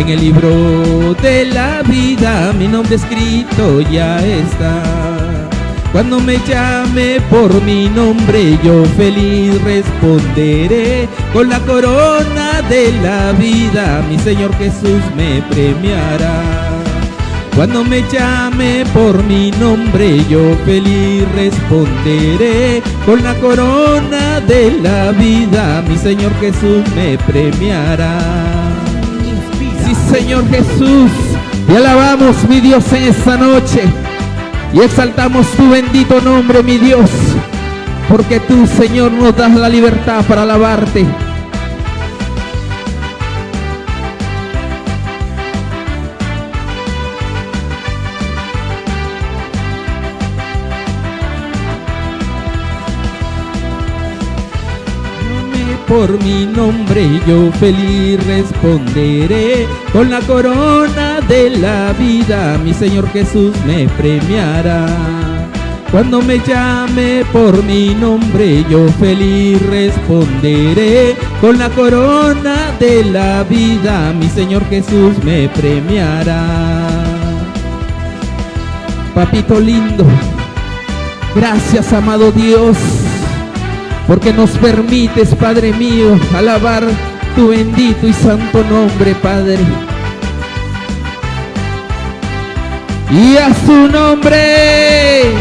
En el libro de la vida mi nombre escrito ya está. Cuando me llame por mi nombre yo feliz responderé. Con la corona de la vida mi Señor Jesús me premiará. Cuando me llame por mi nombre yo feliz responderé. Con la corona de la vida mi Señor Jesús me premiará. Sí, Señor Jesús, te alabamos, mi Dios, en esta noche y exaltamos tu bendito nombre, mi Dios, porque tú, Señor, nos das la libertad para alabarte. Por mi nombre yo feliz responderé. Con la corona de la vida mi Señor Jesús me premiará. Cuando me llame por mi nombre yo feliz responderé. Con la corona de la vida mi Señor Jesús me premiará. Papito lindo, gracias, amado Dios, porque nos permites, Padre mío, alabar tu bendito y santo nombre, Padre. Y a su nombre.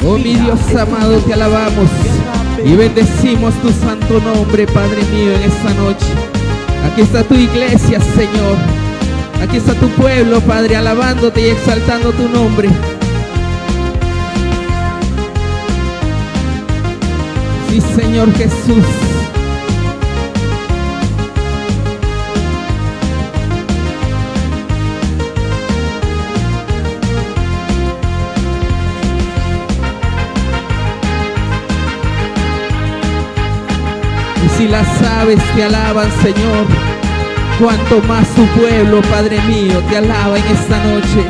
Oh, mi Dios amado, te alabamos y bendecimos tu santo nombre, Padre mío, en esta noche. Aquí está tu iglesia, Señor. Aquí está tu pueblo, Padre, alabándote y exaltando tu nombre. Sí, Señor Jesús. Si las aves te alaban, Señor, cuanto más tu pueblo, Padre mío, te alaba en esta noche.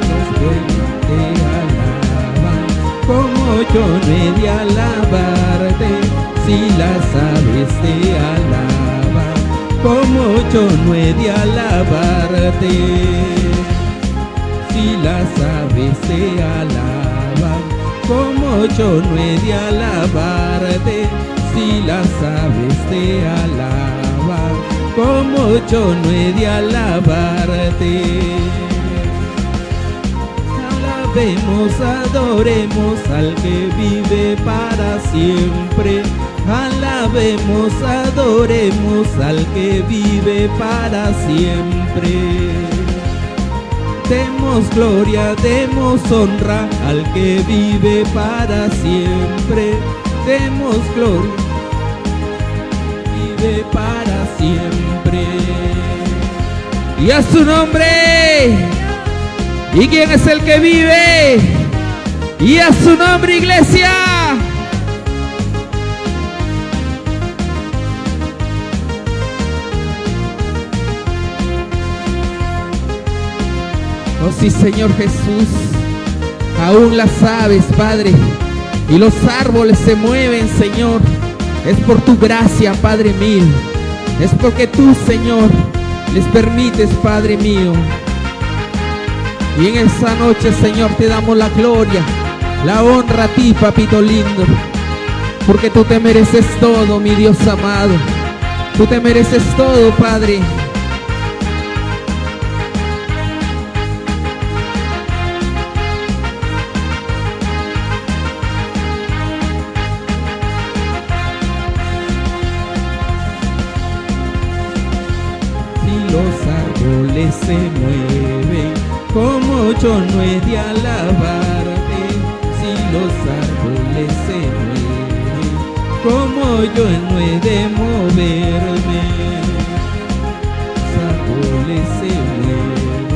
Los buenos te alaban, como yo no he de alabarte. Si las aves te alaban, como yo no he de alabarte. Si las aves te alaban, como yo no he de alabarte. Si las aves te alaban, como yo no he de alabarte. Alabemos, adoremos al que vive para siempre. Alabemos, adoremos al que vive para siempre. Demos gloria, demos honra al que vive para siempre. Demos gloria, vive para siempre. Y a su nombre. ¿Y quién es el que vive? Y a su nombre, iglesia. Oh sí, Señor Jesús, aún las aves, Padre, y los árboles se mueven, Señor. Es por tu gracia, Padre mío. Es porque tú, Señor, les permites, Padre mío. Y en esta noche, Señor, te damos la gloria, la honra a ti, papito lindo, porque tú te mereces todo, mi Dios amado. Tú te mereces todo, Padre. Los árboles se mueven, como yo no he de alabarte. Si los árboles se mueven, como yo no he de moverme. Los árboles se mueven,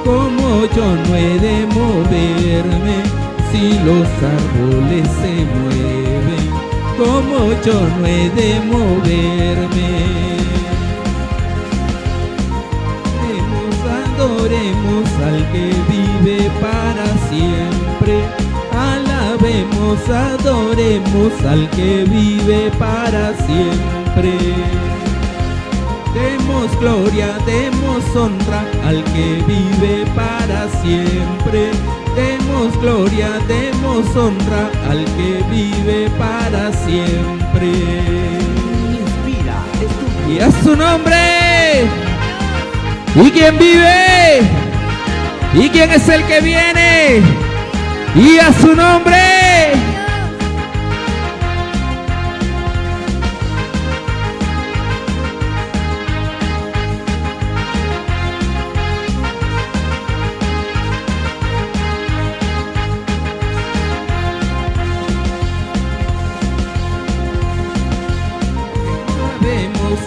como yo no he de moverme. Si los árboles se mueven, como yo no he de moverme. Adoremos al que vive para siempre. Alabemos, adoremos al que vive para siempre. Demos gloria, demos honra al que vive para siempre. Demos gloria, demos honra al que vive para siempre. Inspira, estudia. Y a su nombre. ¿Y quién vive? ¿Y quién es el que viene? Y a su nombre.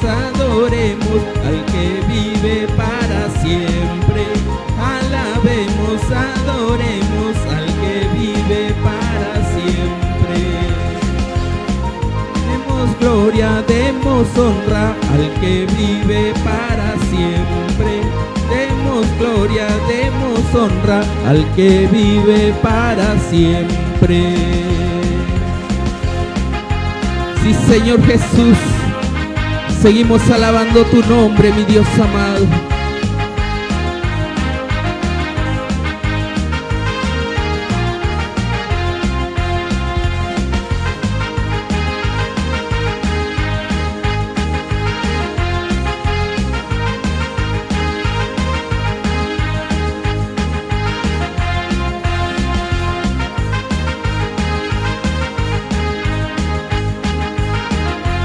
Adoremos al que vive para siempre. Alabemos, adoremos al que vive para siempre. Demos gloria, demos honra al que vive para siempre. Demos gloria, demos honra al que vive para siempre. Sí, Señor Jesús, seguimos alabando tu nombre, mi Dios amado.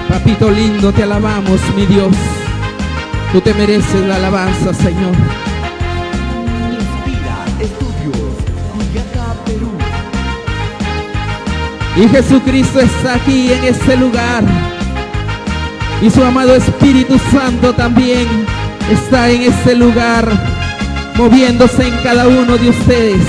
Papito lindo, te alabamos, mi Dios. Tú te mereces la alabanza, Señor. Inspira, estudios, Juliaca, Perú. Y Jesucristo está aquí en este lugar. Y su amado Espíritu Santo también está en este lugar, moviéndose en cada uno de ustedes.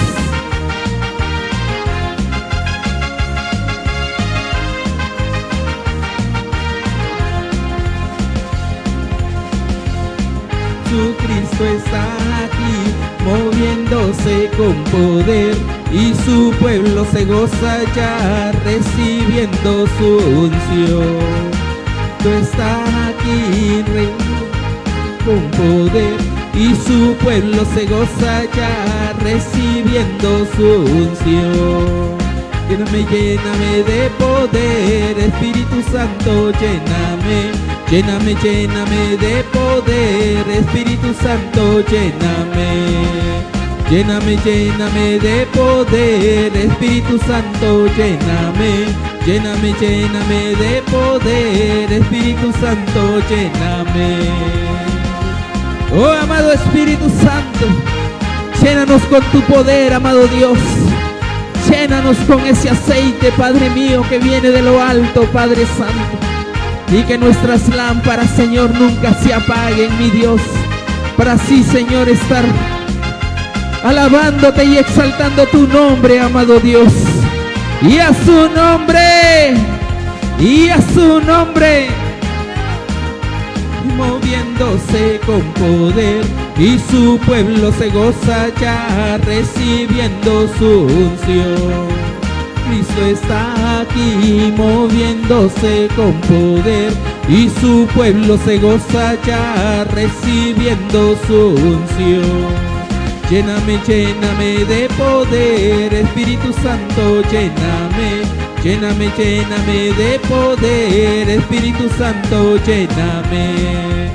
Jesucristo está aquí, moviéndose con poder, y su pueblo se goza ya, recibiendo su unción. Tú estás aquí, Rey, con poder, y su pueblo se goza ya, recibiendo su unción. Lléname, lléname de poder, Espíritu Santo, lléname. Lléname, lléname de poder, Espíritu Santo, lléname. Lléname, lléname de poder, Espíritu Santo, lléname. Lléname, lléname de poder, Espíritu Santo, lléname. Oh, amado Espíritu Santo, llénanos con tu poder, amado Dios. Llénanos con ese aceite, Padre mío, que viene de lo alto, Padre Santo. Y que nuestras lámparas, Señor, nunca se apaguen, mi Dios, para así, Señor, estar alabándote y exaltando tu nombre, amado Dios. Y a su nombre, y a su nombre, moviéndose con poder, y su pueblo se goza ya, recibiendo su unción. Cristo está aquí, moviéndose con poder, y su pueblo se goza ya, recibiendo su unción. Lléname, lléname de poder, Espíritu Santo, lléname. Lléname, lléname de poder, Espíritu Santo, lléname.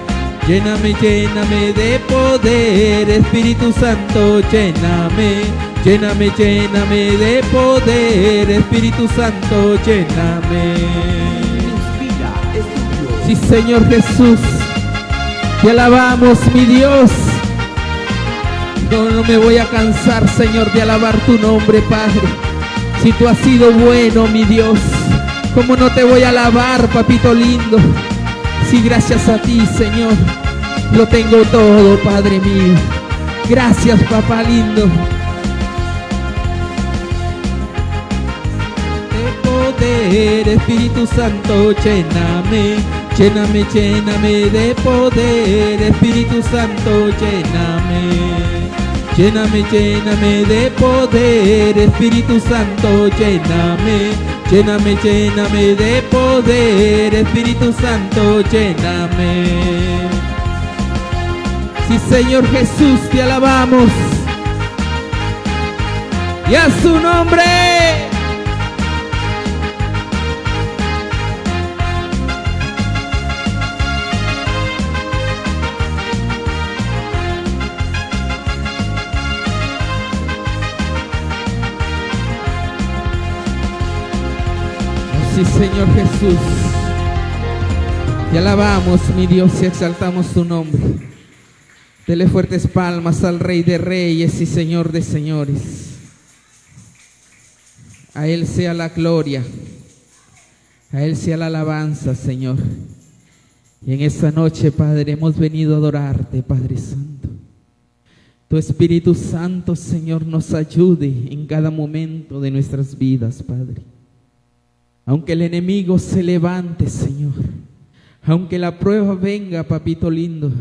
Lléname, lléname de poder, Espíritu Santo, lléname. Lléname, lléname de poder, Espíritu Santo, lléname. Inspira, estudio. Sí, Señor Jesús, te alabamos, mi Dios. No me voy a cansar, Señor, de alabar tu nombre, Padre. Si tú has sido bueno, mi Dios, ¿Cómo no te voy a alabar, papito lindo? Si gracias a ti, Señor, lo tengo todo, Padre mío. Gracias, papá lindo. De poder, Espíritu Santo, lléname, lléname, lléname de poder, Espíritu Santo, lléname. Lléname, lléname de poder, Espíritu Santo, lléname. Lléname, lléname de poder, Espíritu Santo, lléname. Sí, Señor Jesús, te alabamos. Y a su nombre. Sí, Señor Jesús, te alabamos, mi Dios, y exaltamos tu nombre. Dele fuertes palmas al Rey de Reyes y Señor de Señores. A Él sea la gloria, a Él sea la alabanza, Señor. Y en esta noche, Padre, hemos venido a adorarte, Padre Santo. Tu Espíritu Santo, Señor, nos ayude en cada momento de nuestras vidas, Padre. Aunque el enemigo se levante, Señor, aunque la prueba venga, papito lindo,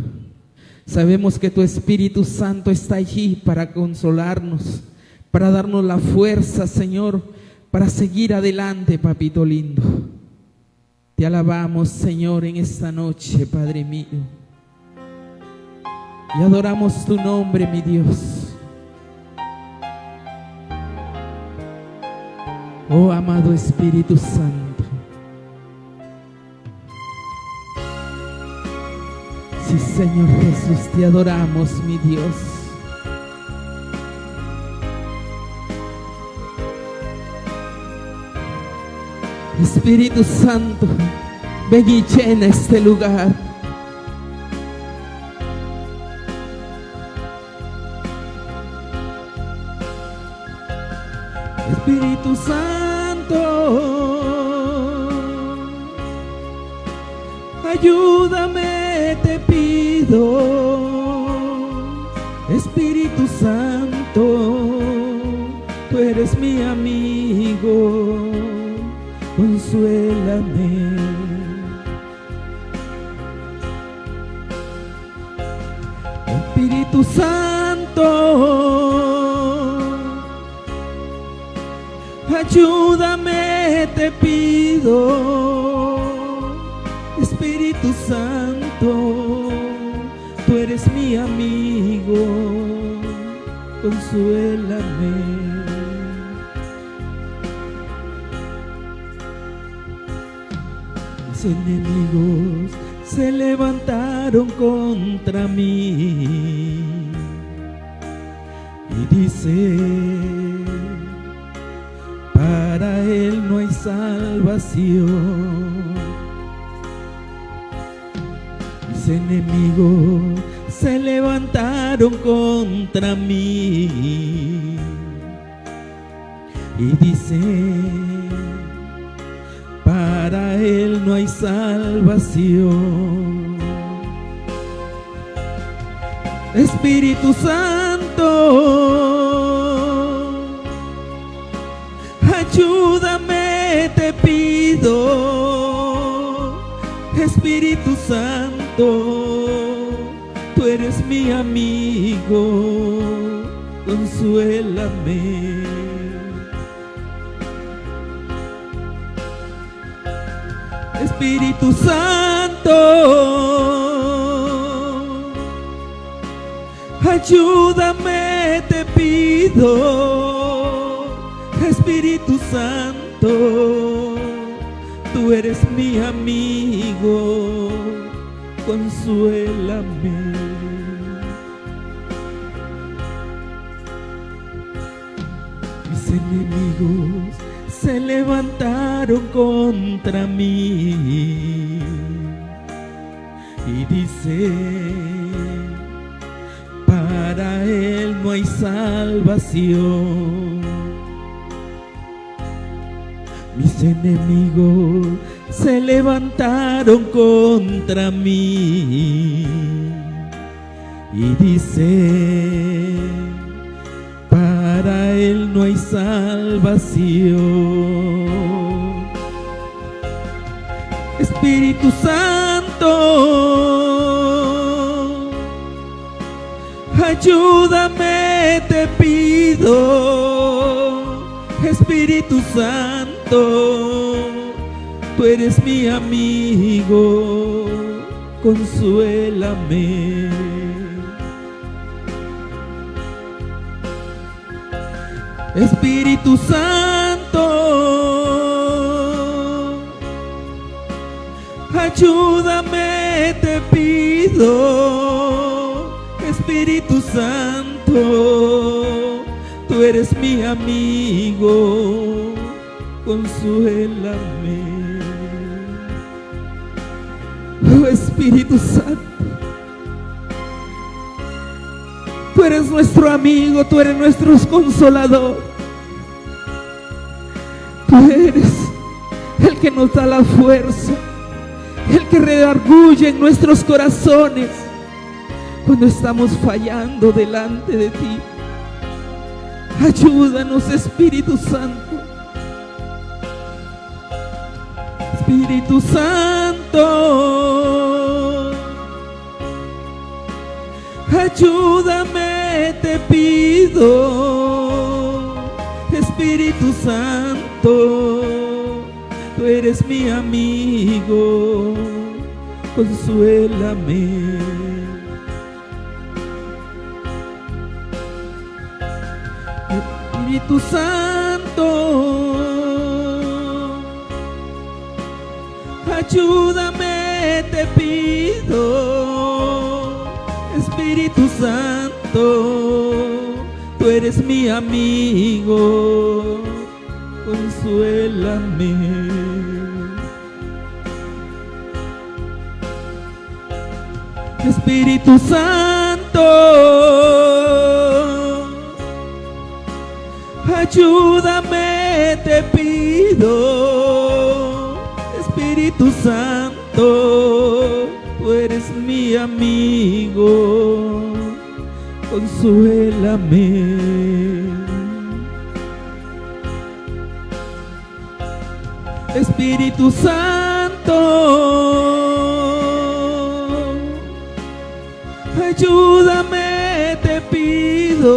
sabemos que tu Espíritu Santo está allí para consolarnos, para darnos la fuerza, Señor, para seguir adelante, papito lindo. Te alabamos, Señor, en esta noche, Padre mío, y adoramos tu nombre, mi Dios. Oh, amado Espíritu Santo. Sí, Señor Jesús, te adoramos, mi Dios. Espíritu Santo, ven y llena este lugar. Espíritu Santo, ayúdame, te pido. Espíritu Santo, tú eres mi amigo, consuélame. Espíritu Santo, ayúdame, te pido. Espíritu Santo, tú eres mi amigo, consuélame. Mis enemigos se levantaron contra mí y dice: para él no hay salvación. Mis enemigos se levantaron contra mí y dicen: para él no hay salvación. Espíritu Santo, ayúdame, te pido. Espíritu Santo, tú eres mi amigo, consuélame. Espíritu Santo, ayúdame, te pido. Espíritu Santo, tú eres mi amigo, consuélame. Mis enemigos se levantaron contra mí y dice: para él no hay salvación. Mis enemigos se levantaron contra mí y dice, para él no hay salvación. Espíritu Santo, ayúdame, te pido. Espíritu Santo, tú eres mi amigo, consuélame. Espíritu Santo, ayúdame, te pido. Espíritu Santo, tú eres mi amigo, consuélame. Oh Espíritu Santo, tú eres nuestro amigo, tú eres nuestro consolador. Tú eres el que nos da la fuerza, el que redarguye en nuestros corazones cuando estamos fallando delante de ti. Ayúdanos, Espíritu Santo. Espíritu Santo, ayúdame, te pido. Espíritu Santo, tú eres mi amigo, consuélame. Espíritu Santo, ayúdame, te pido. Espíritu Santo, tú eres mi amigo, consuélame. Espíritu Santo, ayúdame, te pido. Espíritu Santo, tú eres mi amigo, consuélame. Espíritu Santo, ayúdame, te pido.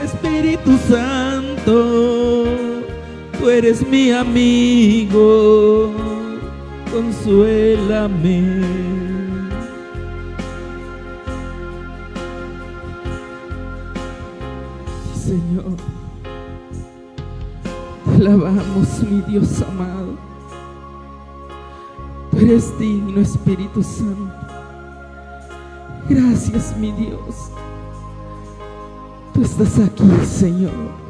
Espíritu Santo, tú eres mi amigo, consuélame. Señor, te alabamos, mi Dios amado. Tú eres digno, Espíritu Santo. Gracias, mi Dios. Tú estás aquí, Señor.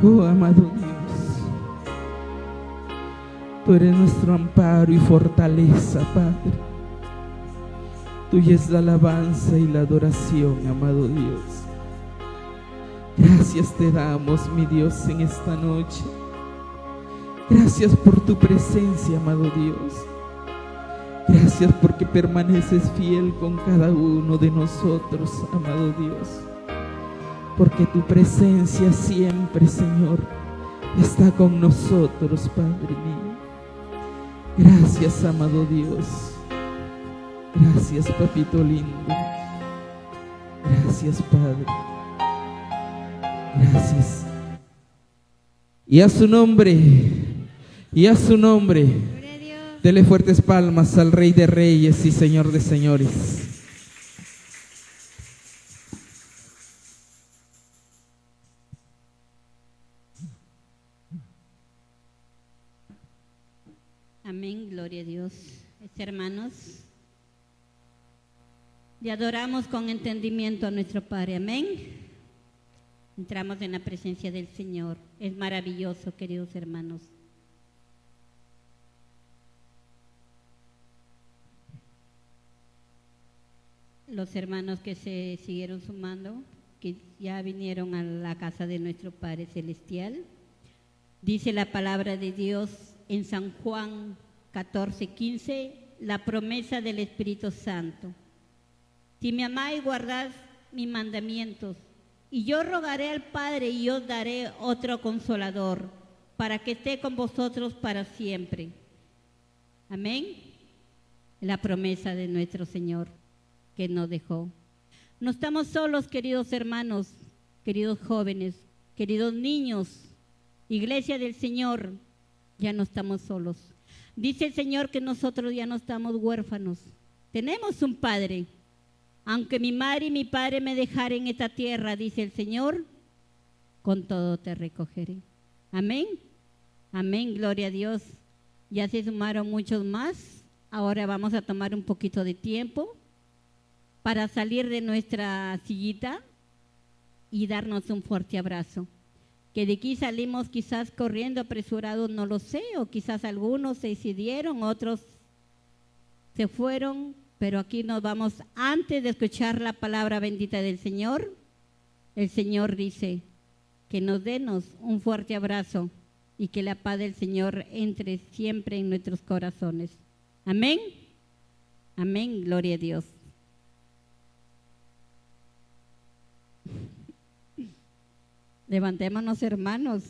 Oh, amado Dios, tú eres nuestro amparo y fortaleza, Padre. Tuya es la alabanza y la adoración, amado Dios. Gracias te damos, mi Dios, en esta noche. Gracias por tu presencia, amado Dios. Gracias porque permaneces fiel con cada uno de nosotros, amado Dios. Porque tu presencia siempre, Señor, está con nosotros, Padre mío. Gracias, amado Dios. Gracias, papito lindo. Gracias, Padre. Gracias. Y a su nombre, y a su nombre, dele fuertes palmas al Rey de Reyes y Señor de Señores. Amén, gloria a Dios. Hermanos, le adoramos con entendimiento a nuestro Padre, amén. Entramos en la presencia del Señor. Es maravilloso, queridos hermanos. Los hermanos que se siguieron sumando, que ya vinieron a la casa de nuestro Padre Celestial, Dice la palabra de Dios en San Juan 14:15, la promesa del Espíritu Santo. Si me amáis, guardad mis mandamientos, y yo rogaré al Padre y os daré otro consolador, para que esté con vosotros para siempre. Amén. La promesa de nuestro Señor que nos dejó. No estamos solos, queridos hermanos, queridos jóvenes, queridos niños. Iglesia del Señor, ya no estamos solos. Dice el Señor que nosotros ya no estamos huérfanos. Tenemos un Padre. Aunque mi madre y mi padre me dejaren en esta tierra, dice el Señor, con todo te recogeré. Amén. Amén, gloria a Dios. Ya se sumaron muchos más. Ahora vamos a tomar un poquito de tiempo para salir de nuestra sillita y darnos un fuerte abrazo. Que de aquí salimos quizás corriendo, apresurados, no lo sé, o quizás algunos se decidieron, otros se fueron, pero aquí nos vamos antes de escuchar la palabra bendita del Señor. El Señor dice que nos denos un fuerte abrazo y que la paz del Señor entre siempre en nuestros corazones. Amén. Amén, gloria a Dios. Levantémonos, hermanos.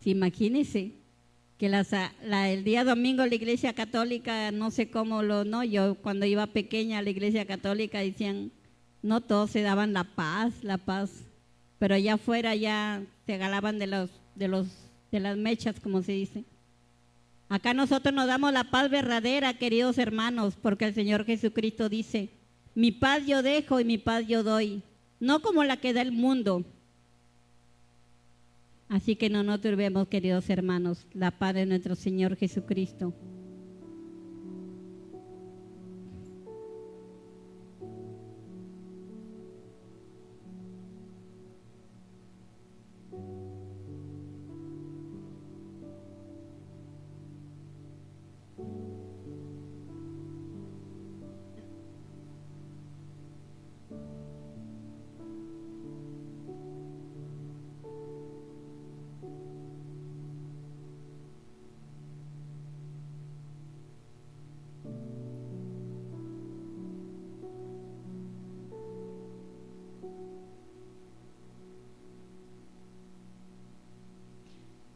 Sí, imagínense que el día domingo la Iglesia Católica, no sé cómo yo cuando iba pequeña a la Iglesia Católica decían, no todos se daban la paz, pero allá afuera ya se galaban de las mechas, como se dice. Acá nosotros nos damos la paz verdadera, queridos hermanos, porque el Señor Jesucristo dice, mi paz yo dejo y mi paz yo doy, no como la que da el mundo. Así que no nos turbemos, queridos hermanos, la paz de nuestro Señor Jesucristo.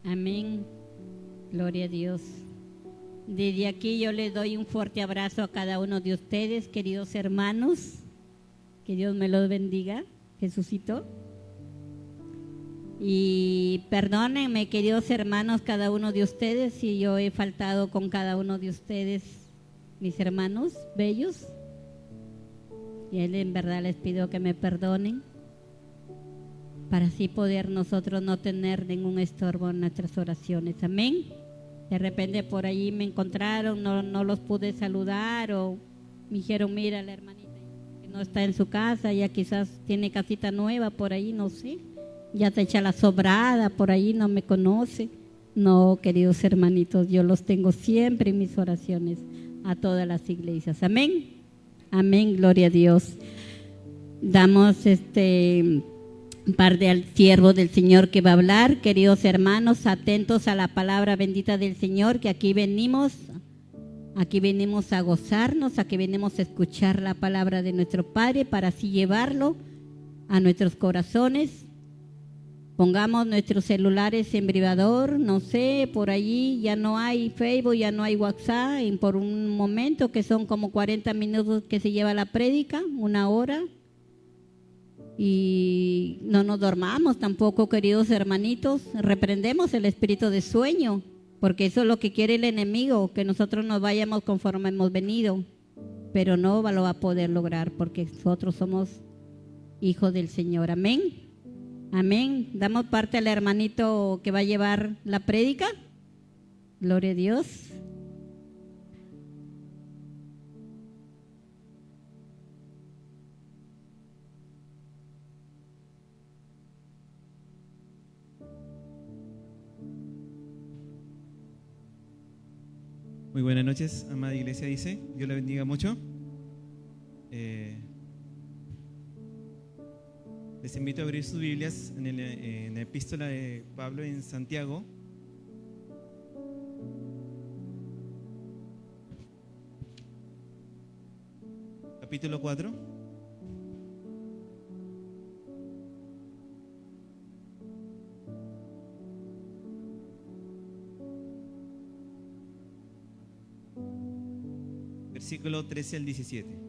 Amén. Gloria a Dios. Desde aquí yo les doy un fuerte abrazo a cada uno de ustedes, queridos hermanos. Que Dios me los bendiga, Jesucito. Y perdónenme, queridos hermanos, cada uno de ustedes, si yo he faltado con cada uno de ustedes, mis hermanos bellos. Y a Él en verdad les pido que me perdonen, para así poder nosotros no tener ningún estorbo en nuestras oraciones. Amén. De repente por allí me encontraron, no los pude saludar, o me dijeron, mira, la hermanita que no está en su casa, ya quizás tiene casita nueva por ahí, no sé, ya te echa la sobrada, por ahí no me conoce. No, queridos hermanitos, yo los tengo siempre en mis oraciones a todas las iglesias. Amén. Amén, gloria a Dios. Damos parte al siervo del Señor que va a hablar. Queridos hermanos, atentos a la palabra bendita del Señor, que aquí venimos a gozarnos, aquí venimos a escuchar la palabra de nuestro Padre para así llevarlo a nuestros corazones. Pongamos nuestros celulares en vibrador, no sé, por allí ya no hay Facebook, ya no hay WhatsApp, y por un momento que son como 40 minutos que se lleva la prédica, 1 hora. Y no nos dormamos tampoco, queridos hermanitos. Reprendemos el espíritu de sueño, porque eso es lo que quiere el enemigo, que nosotros nos vayamos conforme hemos venido, pero no lo va a poder lograr, porque nosotros somos hijos del Señor. Amén. Amén. Damos parte al hermanito que va a llevar la prédica. Gloria a Dios. Muy buenas noches, amada iglesia, dice. Dios la bendiga mucho. Les invito a abrir sus Biblias en la epístola de Pablo en Santiago. Capítulo 4. Versículo 13 al 17.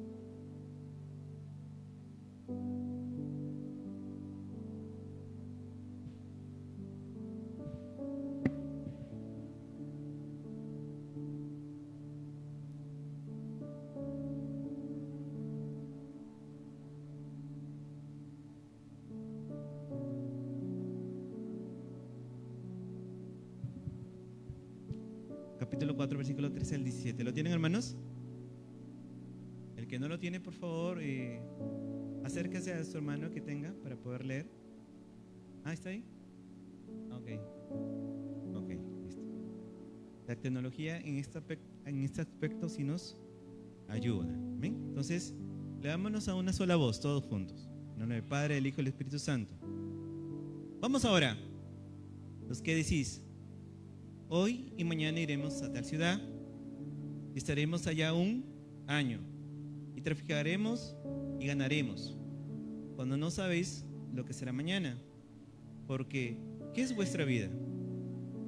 Capítulo 4, versículo 13 al 17. ¿Lo tienen, hermanos? El que no lo tiene, por favor, acérquese a su hermano que tenga para poder leer. ¿Está ahí? Ok, listo. La tecnología en este aspecto sí nos ayuda. ¿Ven? Entonces, leámonos a una sola voz, todos juntos. En nombre del Padre, del Hijo y del Espíritu Santo. Vamos ahora. ¿Los que decís? Hoy y mañana iremos a tal ciudad y estaremos allá un año y traficaremos y ganaremos, cuando no sabéis lo que será mañana. Porque, ¿qué es vuestra vida?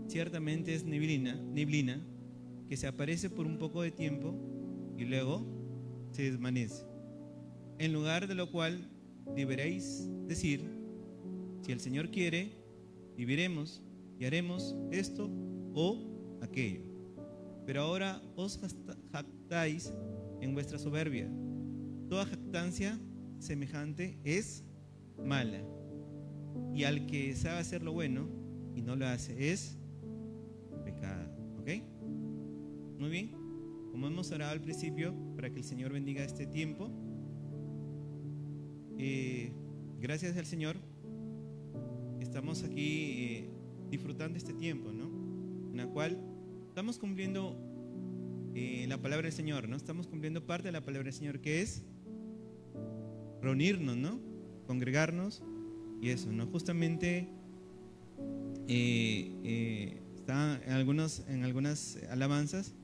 Ciertamente es neblina que se aparece por un poco de tiempo y luego se desvanece. En lugar de lo cual deberéis decir: si el Señor quiere, viviremos y haremos esto o aquello. Pero ahora os jactáis en vuestra soberbia. Toda jactancia semejante es mala, y al que sabe hacer lo bueno y no lo hace es pecado. ¿Ok? Muy bien. Como hemos orado al principio, para que el Señor bendiga este tiempo, gracias al Señor estamos aquí disfrutando este tiempo, ¿no? En la cual estamos cumpliendo la palabra del Señor, ¿no? Estamos cumpliendo parte de la palabra del Señor, que es reunirnos, ¿no? Congregarnos y eso, ¿no? Justamente está en algunas alabanzas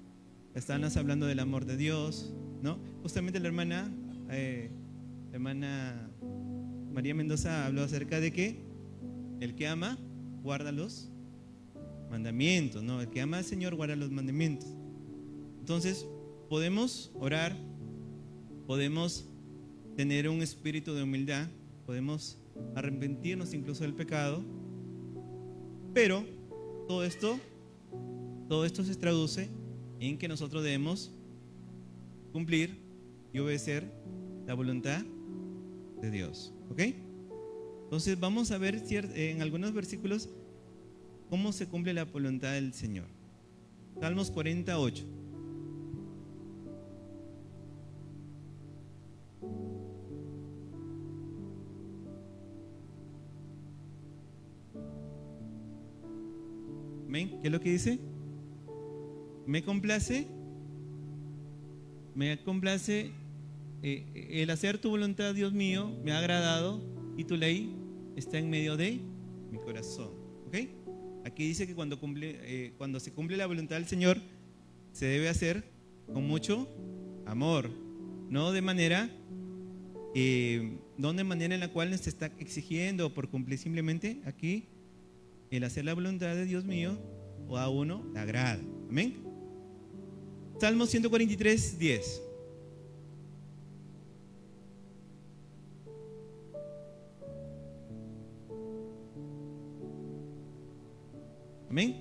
están hablando del amor de Dios, ¿no? Justamente la hermana María Mendoza habló acerca de que el que ama guarda los mandamientos, ¿no? El que ama al Señor guarda los mandamientos. Entonces podemos orar, podemos tener un espíritu de humildad, podemos arrepentirnos incluso del pecado, pero todo esto se traduce en que nosotros debemos cumplir y obedecer la voluntad de Dios. ¿Ok? Entonces vamos a ver en algunos versículos cómo se cumple la voluntad del Señor. Salmos 48. ¿Ven? ¿Qué es lo que dice? Me complace el hacer tu voluntad, Dios mío, me ha agradado, y tu ley está en medio de mi corazón. ¿Ok? Aquí dice que cuando se cumple la voluntad del Señor, se debe hacer con mucho amor, no de manera en la cual nos está exigiendo por cumplir. Simplemente aquí el hacer la voluntad de Dios mío o a uno le agrada. Amén. Salmo 143, 10. Amén.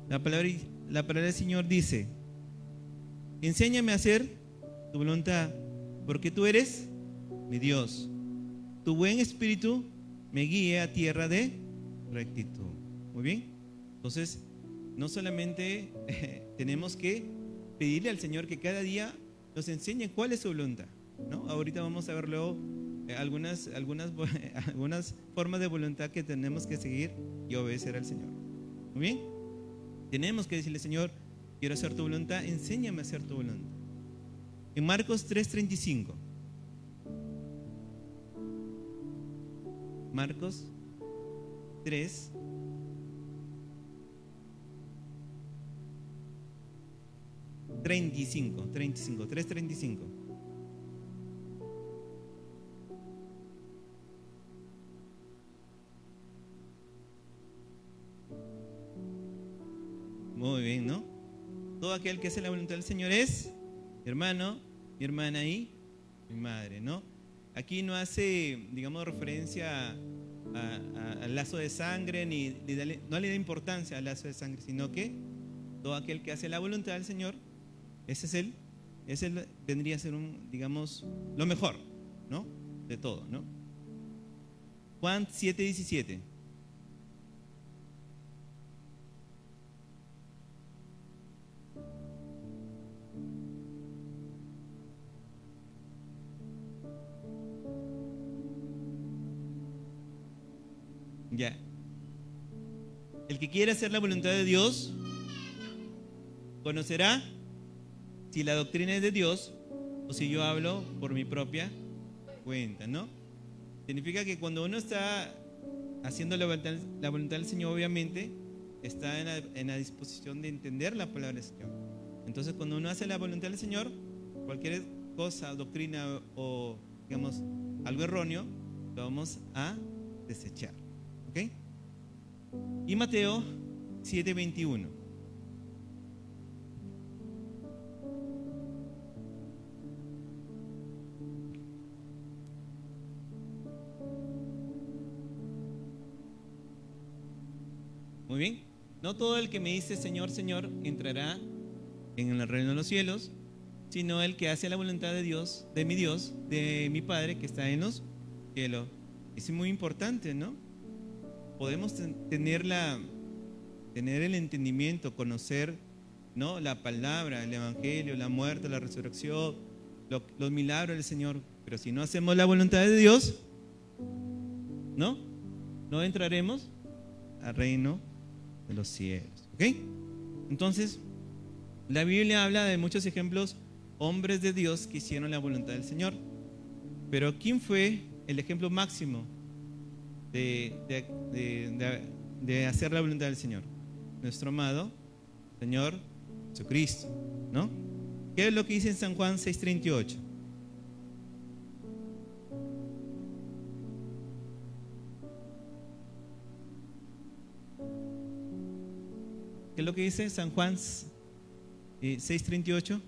La palabra del Señor dice: enséñame a hacer tu voluntad, porque tú eres mi Dios. Tu buen espíritu me guíe a tierra de rectitud. Muy bien. Entonces, no solamente tenemos que pedirle al Señor que cada día nos enseñe cuál es su voluntad, ¿no? Ahorita vamos a ver luego algunas formas de voluntad que tenemos que seguir y obedecer al Señor. Muy bien. Tenemos que decirle: Señor, quiero hacer tu voluntad, enséñame a hacer tu voluntad. En Marcos 3:35. Marcos 3. $35, 3:35. Muy bien, ¿no? Todo aquel que hace la voluntad del Señor es mi hermano, mi hermana y mi madre, ¿no? Aquí no hace, digamos, referencia al lazo de sangre, no le da importancia al lazo de sangre, sino que todo aquel que hace la voluntad del Señor, ese vendría a ser digamos, lo mejor, ¿no? De todo, ¿no? Juan 7:17. Ya. El que quiera hacer la voluntad de Dios conocerá si la doctrina es de Dios o si yo hablo por mi propia cuenta, ¿no? Significa que cuando uno está haciendo la voluntad del Señor, obviamente está en la disposición de entender la palabra del Señor. Entonces, cuando uno hace la voluntad del Señor, cualquier cosa, doctrina o, digamos, algo erróneo, lo vamos a desechar. ¿Ok? Y Mateo 7:21. Muy bien. No todo el que me dice Señor, Señor entrará en el reino de los cielos, sino el que hace la voluntad de Dios, de mi Padre que está en los cielos. Es muy importante, ¿no? Podemos tener el entendimiento, conocer, ¿no?, la palabra, el evangelio, la muerte, la resurrección, los milagros del Señor, pero si no hacemos la voluntad de Dios, no entraremos al reino de los cielos. ¿Ok? Entonces, la Biblia habla de muchos ejemplos, hombres de Dios que hicieron la voluntad del Señor. Pero ¿quién fue el ejemplo máximo de hacer la voluntad del Señor? Nuestro amado Señor Jesucristo, ¿no? ¿Qué es lo que dice en San Juan 6:38? ¿Qué es lo que dice San Juan 6:38?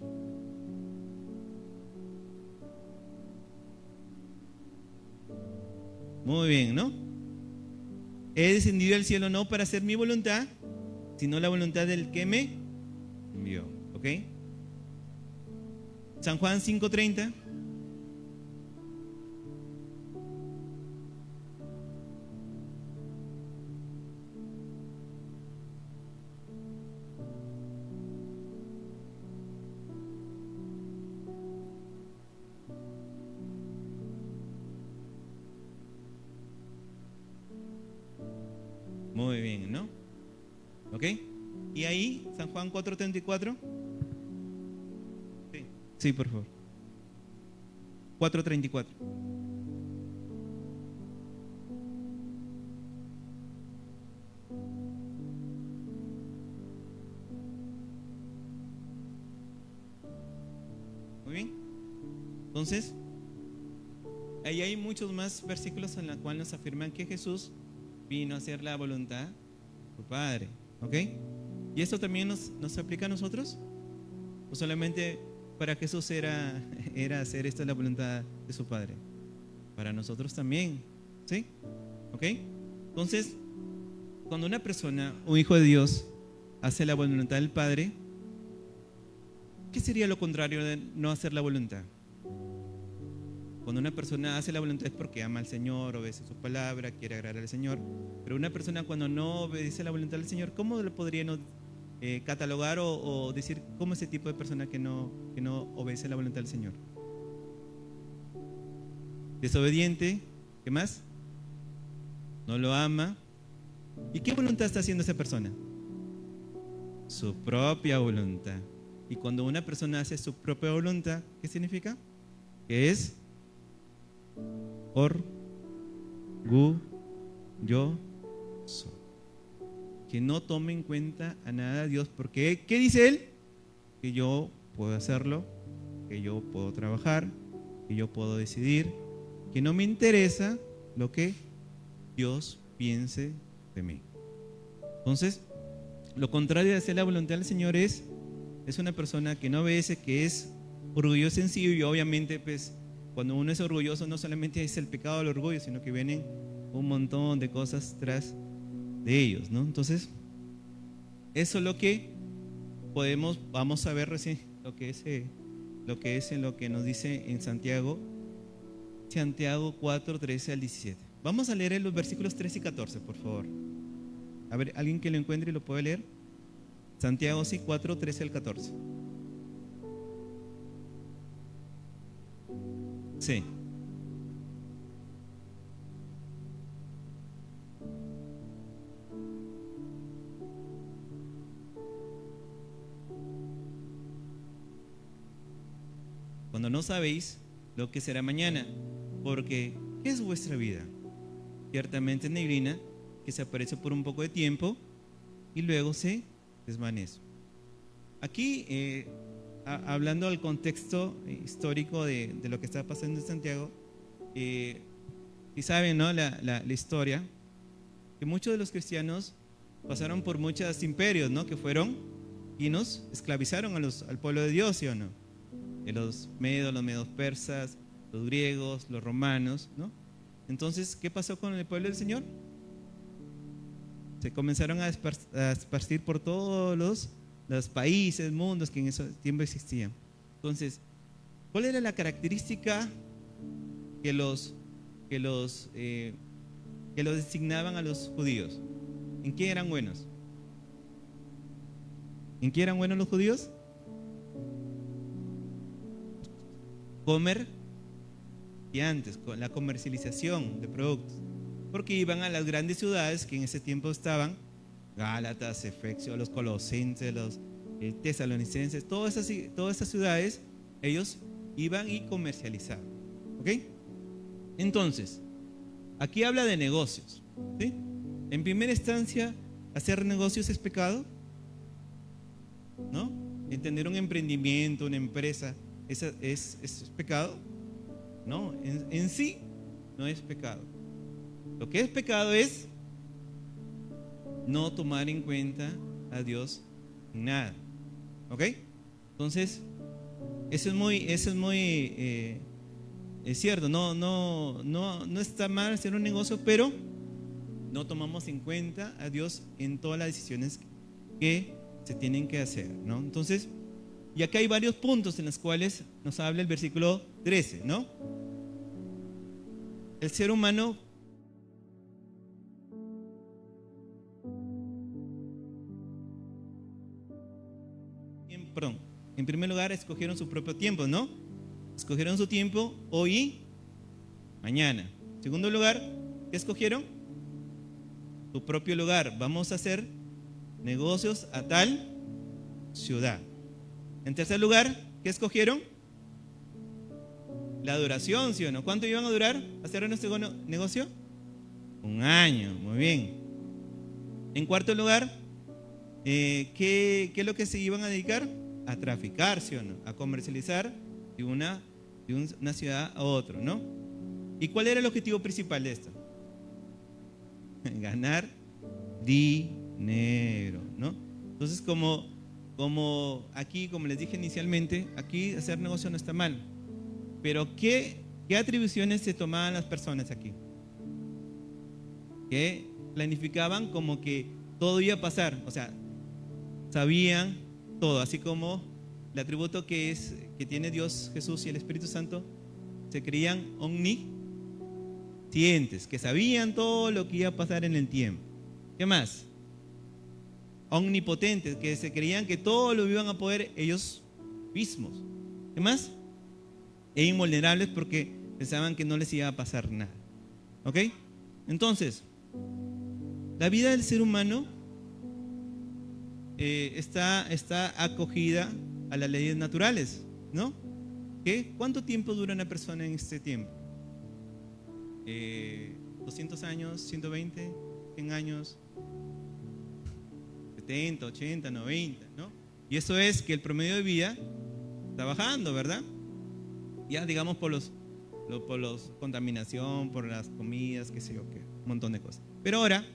Muy bien, ¿no? He descendido al cielo no para hacer mi voluntad, sino la voluntad del que me envió. ¿Ok? San Juan 5:30. Muy bien, ¿no? ¿Ok? Y ahí, San Juan 4:34. Sí, por favor. 4:34. Muy bien. Entonces, ahí hay muchos más versículos en los cuales nos afirman que Jesús vino a hacer la voluntad de su Padre. ¿Ok? ¿Y esto también nos aplica a nosotros? ¿O solamente para Jesús era hacer esto la voluntad de su Padre? Para nosotros también. ¿Sí? ¿Ok? Entonces, cuando una persona, un hijo de Dios, hace la voluntad del Padre, ¿qué sería lo contrario de no hacer la voluntad? Cuando una persona hace la voluntad es porque ama al Señor, obedece su palabra, quiere agradar al Señor. Pero una persona cuando no obedece la voluntad del Señor, ¿cómo le podríamos catalogar o decir cómo es ese tipo de persona que no obedece la voluntad del Señor? Desobediente. ¿Qué más? No lo ama. ¿Y qué voluntad está haciendo esa persona? Su propia voluntad. Y cuando una persona hace su propia voluntad, ¿qué significa? Que es orgulloso. yo soy. Que no tome en cuenta a nada de Dios, porque ¿qué dice Él? Que yo puedo hacerlo, que yo puedo trabajar, que yo puedo decidir, que no me interesa lo que Dios piense de mí. Entonces, lo contrario de hacer la voluntad del Señor es una persona que no obedece, que es orgulloso en sí, y obviamente pues cuando uno es orgulloso no solamente es el pecado del orgullo, sino que vienen un montón de cosas tras de ellos, ¿no? Entonces, eso es lo que vamos a ver recién lo que es en lo que nos dice en Santiago 4, 13 al 17. Vamos a leer en los versículos 13 y 14, por favor. A ver, alguien que lo encuentre y lo puede leer. Santiago 4, 13 al 14. Sí. Cuando no sabéis lo que será mañana, porque ¿qué es vuestra vida? Ciertamente es neblina que se aparece por un poco de tiempo y luego se desvanece. Aquí, hablando del contexto histórico de lo que está pasando en Santiago, y saben, ¿no? la historia, que muchos de los cristianos pasaron por muchos imperios, ¿no? Que fueron y nos esclavizaron al pueblo de Dios, ¿sí o no? Los medos persas, los griegos, los romanos, ¿no? Entonces, ¿qué pasó con el pueblo del Señor? Se comenzaron a esparcir por todos los países, mundos que en ese tiempo existían. Entonces, ¿cuál era la característica que los designaban a los judíos? ¿En qué eran buenos? ¿En qué eran buenos los judíos? Comerciantes, con la comercialización de productos, porque iban a las grandes ciudades que en ese tiempo estaban, Gálatas, Efesio, los colosenses, los tesalonicenses, todas esas ciudades, ellos iban y comercializaban. ¿Ok? Entonces, aquí habla de negocios, ¿sí? En primera instancia, ¿hacer negocios es pecado? ¿No? ¿Tener un emprendimiento, una empresa, ¿es pecado? No, en sí no es pecado. Lo que es pecado es no tomar en cuenta a Dios en nada. ¿Ok? Entonces, eso es muy es cierto. No está mal hacer un negocio, pero no tomamos en cuenta a Dios en todas las decisiones que se tienen que hacer, ¿no? Entonces, y acá hay varios puntos en los cuales nos habla el versículo 13, ¿no? El ser humano en primer lugar escogieron su propio tiempo, ¿no? Escogieron su tiempo hoy y mañana. En segundo lugar, ¿qué escogieron? Su propio lugar. Vamos a hacer negocios a tal ciudad. En tercer lugar, ¿qué escogieron? La duración, ¿sí o no? ¿Cuánto iban a durar hacer nuestro negocio? 1 año, muy bien. En cuarto lugar, ¿qué es lo que se iban a dedicar? A traficar, ¿sí o no? A comercializar de una ciudad a otra, ¿no? ¿Y cuál era el objetivo principal de esto? Ganar dinero, ¿no? Entonces, como aquí, como les dije inicialmente, aquí hacer negocio no está mal. Pero ¿qué atribuciones se tomaban las personas aquí? Que planificaban como que todo iba a pasar, o sea, sabían todo, así como el atributo que tiene Dios, Jesús y el Espíritu Santo, se creían omniscientes, que sabían todo lo que iba a pasar en el tiempo. ¿Qué más? Omnipotentes, que se creían que todo lo iban a poder ellos mismos. ¿Qué más? E invulnerables, porque pensaban que no les iba a pasar nada. ¿Ok? Entonces, la vida del ser humano está acogida a las leyes naturales, ¿no? ¿Qué? ¿Cuánto tiempo dura una persona en este tiempo? 200 años, 120, 100 años, 70, 80, 90, ¿no? Y eso es que el promedio de vida está bajando, ¿verdad? Ya digamos por los contaminación, por las comidas, qué sé yo, qué, un montón de cosas. Pero ahora,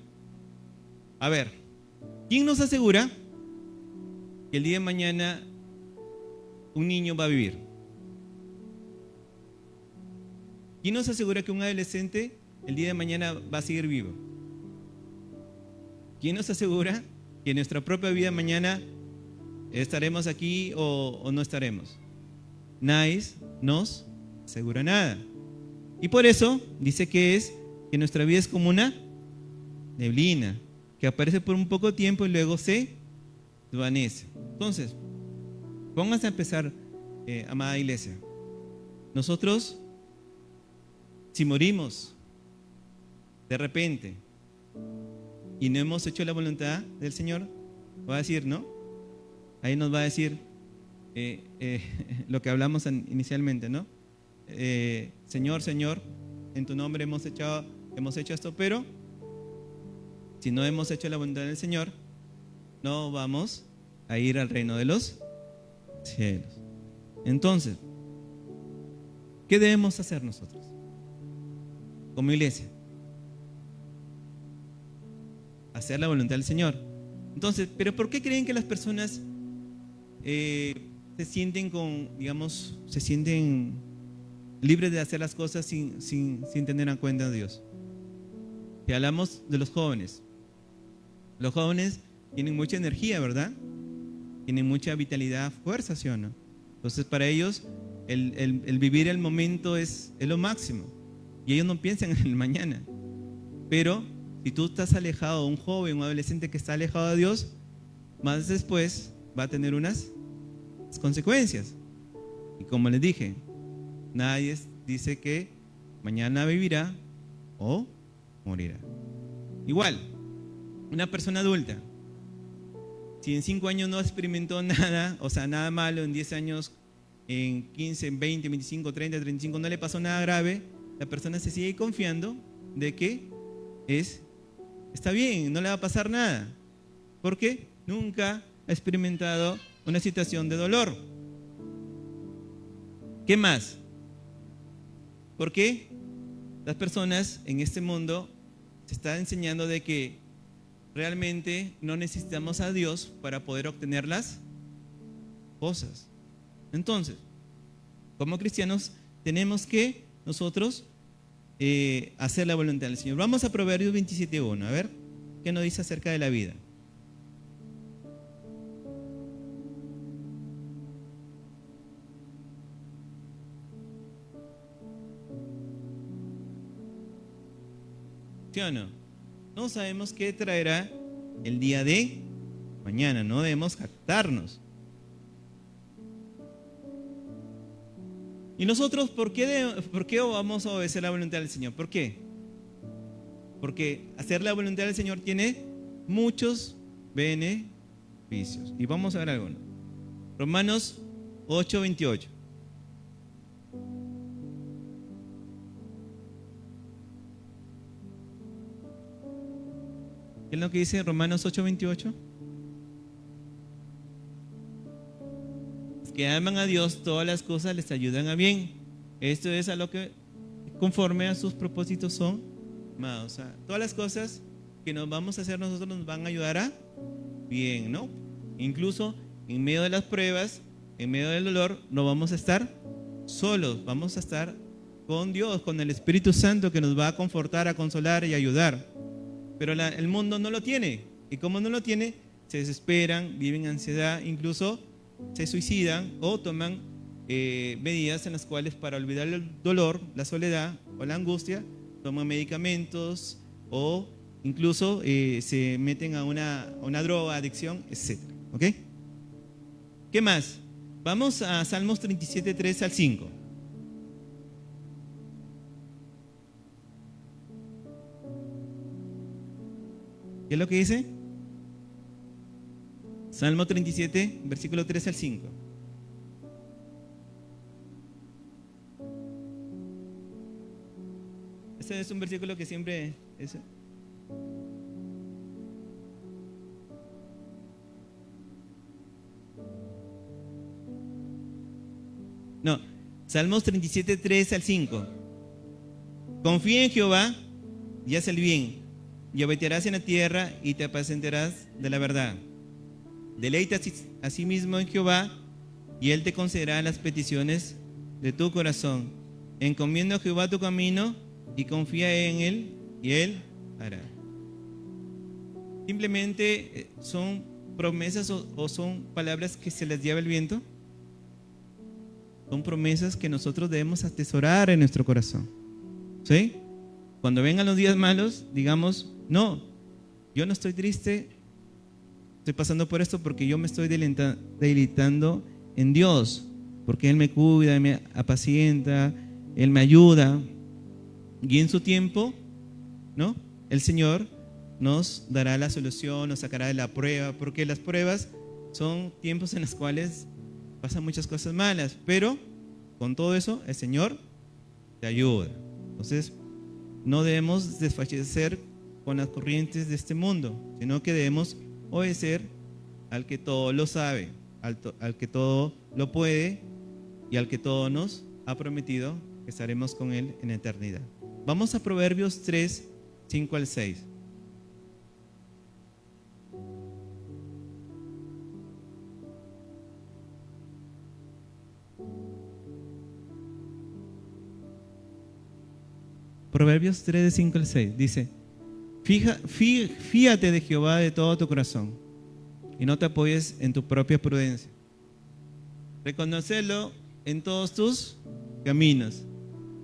a ver, ¿quién nos asegura que el día de mañana un niño va a vivir? ¿Quién nos asegura que un adolescente el día de mañana va a seguir vivo? ¿Quién nos asegura que en nuestra propia vida mañana estaremos aquí o no estaremos? Nadie nos asegura nada. Y por eso dice que nuestra vida es como una neblina que aparece por un poco de tiempo y luego se desvanece. Entonces, pónganse a empezar, amada iglesia. Nosotros, si morimos de repente y no hemos hecho la voluntad del Señor, va a decir, ¿no? Ahí nos va a decir lo que hablamos inicialmente, ¿no? Señor, Señor, en tu nombre hemos hecho esto, pero si no hemos hecho la voluntad del Señor, no vamos a ir al reino de los cielos. Entonces, ¿qué debemos hacer nosotros como iglesia? Hacer la voluntad del Señor. Entonces, ¿pero por qué creen que las personas se sienten libres de hacer las cosas sin tener en cuenta a Dios? Si hablamos de los jóvenes tienen mucha energía, ¿verdad? Tienen mucha vitalidad, fuerza, ¿sí o no? Entonces para ellos el vivir el momento es lo máximo y ellos no piensan en el mañana. Pero si tú estás alejado, un joven, un adolescente que está alejado de Dios, más después va a tener unas consecuencias. Y como les dije, nadie dice que mañana vivirá o morirá. Igual, una persona adulta, si en 5 años no experimentó nada, o sea, nada malo, en 10 años, en 15, en 20, 25, 30, 35, no le pasó nada grave, la persona se sigue confiando de que está bien, no le va a pasar nada, porque nunca ha experimentado una situación de dolor. ¿Qué más? Porque las personas en este mundo se están enseñando de que realmente no necesitamos a Dios para poder obtener las cosas. Entonces, como cristianos tenemos que nosotros hacer la voluntad del Señor. Vamos a Proverbios 27:1, a ver qué nos dice acerca de la vida. ¿Sí o no? No sabemos qué traerá el día de mañana, no debemos jactarnos. ¿Y nosotros por qué vamos a obedecer la voluntad del Señor? ¿Por qué? Porque hacer la voluntad del Señor tiene muchos beneficios. Y vamos a ver algunos. Romanos 8:28. ¿Qué es lo que dice Romanos 8:28? Los que aman a Dios, todas las cosas les ayudan a bien. Esto es a lo que conforme a sus propósitos son amados. O sea, todas las cosas que nos vamos a hacer nosotros nos van a ayudar a bien, ¿no? Incluso en medio de las pruebas, en medio del dolor, no vamos a estar solos, vamos a estar con Dios, con el Espíritu Santo que nos va a confortar, a consolar y ayudar. Pero el mundo no lo tiene, y como no lo tiene, se desesperan, viven ansiedad, incluso se suicidan o toman medidas en las cuales para olvidar el dolor, la soledad o la angustia, toman medicamentos o incluso se meten a una droga, adicción, etc. ¿Ok? ¿Qué más? Vamos a Salmos 37:3 al 5. ¿Qué es lo que dice? Salmo 37, versículo 3 al 5. Este es un versículo que siempre es. No, Salmos 37, 3 al 5. Confía en Jehová y haz el bien, y habitarás en la tierra y te apacentarás de la verdad. Deleita a sí mismo en Jehová, y Él te concederá las peticiones de tu corazón. Encomienda a Jehová tu camino y confía en Él, y Él hará. Simplemente son promesas o son palabras que se les lleva el viento. Son promesas que nosotros debemos atesorar en nuestro corazón. ¿Sí? Cuando vengan los días malos, digamos, no, yo no estoy triste, estoy pasando por esto porque yo me estoy deleitando en Dios, porque Él me cuida, me apacienta, Él me ayuda, y en su tiempo, ¿no? El Señor nos dará la solución, nos sacará de la prueba, porque las pruebas son tiempos en los cuales pasan muchas cosas malas, pero con todo eso el Señor te ayuda. Entonces no debemos desfallecer con las corrientes de este mundo, sino que debemos obedecer al que todo lo sabe, al que todo lo puede y al que todo nos ha prometido que estaremos con Él en eternidad. Vamos a Proverbios 3, 5 al 6. Proverbios 3, de 5 al 6 dice: fíate de Jehová de todo tu corazón y no te apoyes en tu propia prudencia. Reconócelo en todos tus caminos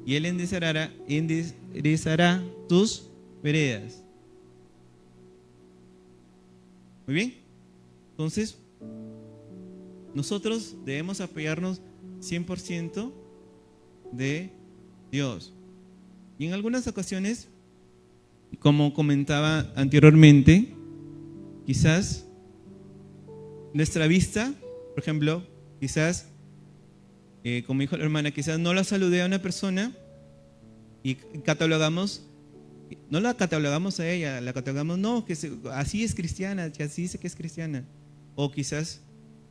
y Él enderezará tus veredas. Muy bien. Entonces, nosotros debemos apoyarnos 100% de Dios. Y en algunas ocasiones, como comentaba anteriormente, quizás nuestra vista, por ejemplo, quizás, como dijo la hermana, quizás no la saludé a una persona y no la catalogamos a ella, la catalogamos, no, que así es cristiana, que así dice que es cristiana. O quizás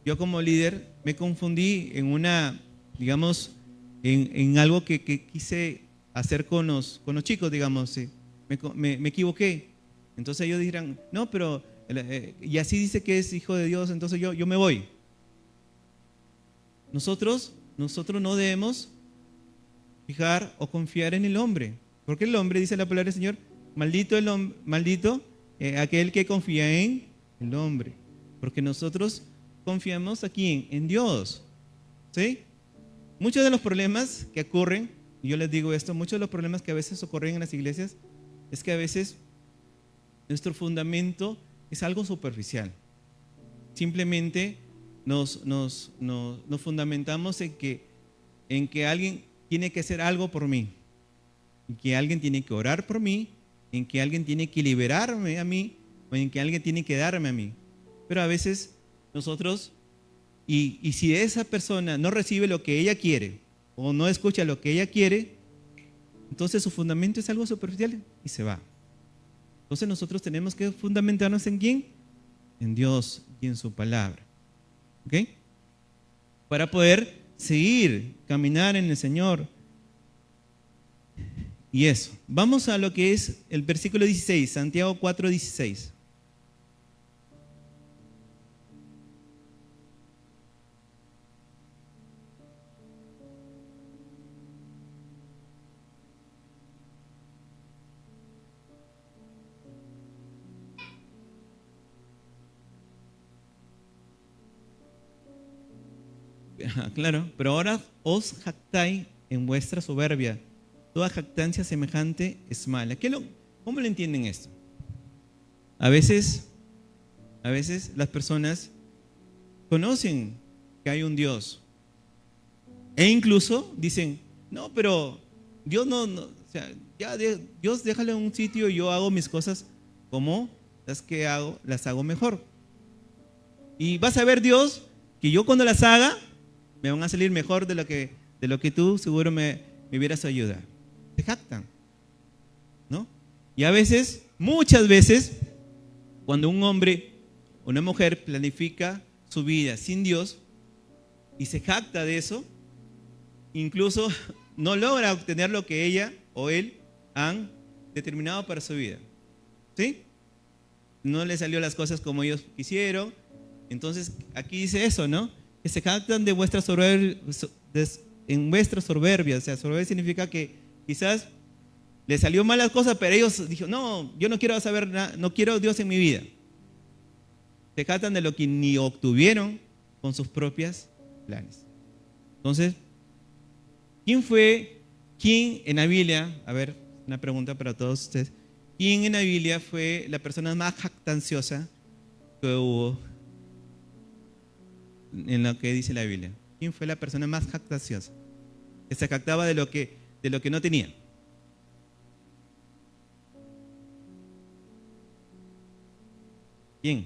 yo como líder me confundí en una, digamos, en algo que quise hacer con los chicos, digamos, sí. Me equivoqué. Entonces ellos dirán, no, pero y así dice que es hijo de Dios, entonces yo me voy. Nosotros no debemos fijar o confiar en el hombre, porque el hombre, dice la palabra del Señor, maldito aquel que confía en el hombre, porque nosotros confiamos aquí en Dios. ¿Sí? Muchos de los problemas que ocurren, y yo les digo esto, muchos de los problemas que a veces ocurren en las iglesias es que a veces nuestro fundamento es algo superficial. Simplemente nos fundamentamos en que alguien tiene que hacer algo por mí, en que alguien tiene que orar por mí, en que alguien tiene que liberarme a mí, o en que alguien tiene que darme a mí. Pero a veces nosotros, y si esa persona no recibe lo que ella quiere, o no escucha lo que ella quiere, entonces su fundamento es algo superficial y se va. Entonces nosotros tenemos que fundamentarnos ¿en quién? En Dios y en su palabra. ¿Ok? Para poder seguir, caminar en el Señor. Y eso. Vamos a lo que es el versículo 16, Santiago 4, 16. Claro, pero ahora os jactáis en vuestra soberbia. Toda jactancia semejante es mala. ¿Cómo le entienden esto? A veces las personas conocen que hay un Dios e incluso dicen, no, pero Dios no, o sea, Dios déjalo en un sitio y yo hago mis cosas como las que hago, las hago mejor. Y vas a ver, Dios, que yo cuando las haga me van a salir mejor de lo que tú seguro me hubieras ayudado. Se jactan. Y a veces, muchas veces, cuando un hombre o una mujer planifica su vida sin Dios y se jacta de eso, incluso no logra obtener lo que ella o él han determinado para su vida. ¿Sí? No le salió las cosas como ellos quisieron. Entonces, aquí dice eso, ¿no? Que se jactan de vuestra soberbia, en vuestra soberbia. O sea, soberbia significa que quizás le salió mal las cosas, pero ellos dijeron, no, yo no quiero saber nada, no quiero a Dios en mi vida. Se jactan de lo que ni obtuvieron con sus propias planes. Entonces, ¿quién en la Biblia, a ver, una pregunta para todos ustedes, quién en la Biblia fue la persona más jactanciosa que hubo en lo que dice la Biblia? ¿Quién fue la persona más jactanciosa? Que se jactaba de lo que no tenía. ¿Quién?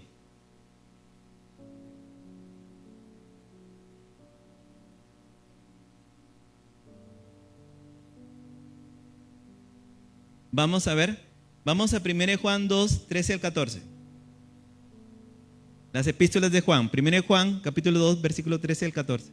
Vamos a ver, vamos a 1 Juan 2, 13 al 14. Las epístolas de Juan, 1 Juan, capítulo 2, versículo 13 al 14.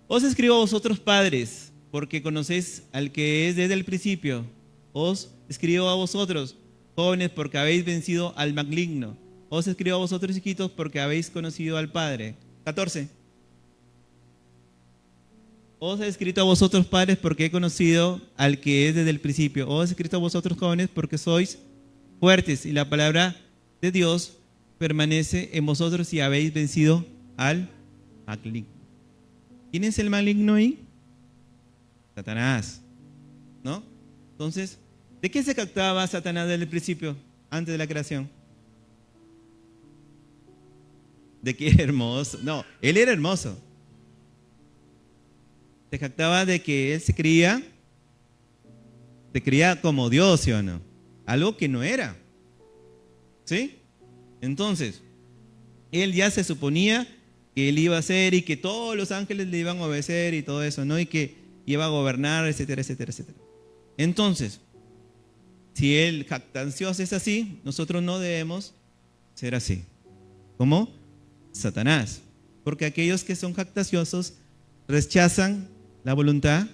Os escribo a vosotros padres, porque conocéis al que es desde el principio. Os escribo a vosotros, jóvenes, porque habéis vencido al maligno. Os escribo a vosotros, hijitos, porque habéis conocido al Padre. 14. Os he escrito a vosotros, padres, porque he conocido al que es desde el principio. Os he escrito a vosotros, jóvenes, porque sois fuertes y la palabra de Dios permanece en vosotros y habéis vencido al maligno. ¿Quién es el maligno ahí? Satanás, ¿no? Entonces, ¿de qué se jactaba Satanás desde el principio, antes de la creación? De que era hermoso. No, él era hermoso. Se jactaba de que él se creía como Dios, ¿sí o no? Algo que no era. ¿Sí? Entonces, él ya se suponía que él iba a ser y que todos los ángeles le iban a obedecer y todo eso, ¿no? Y que iba a gobernar, etcétera, etcétera, etcétera. Entonces, si él jactancioso es así, nosotros no debemos ser así. ¿Cómo? Satanás. Porque aquellos que son jactanciosos rechazan la voluntad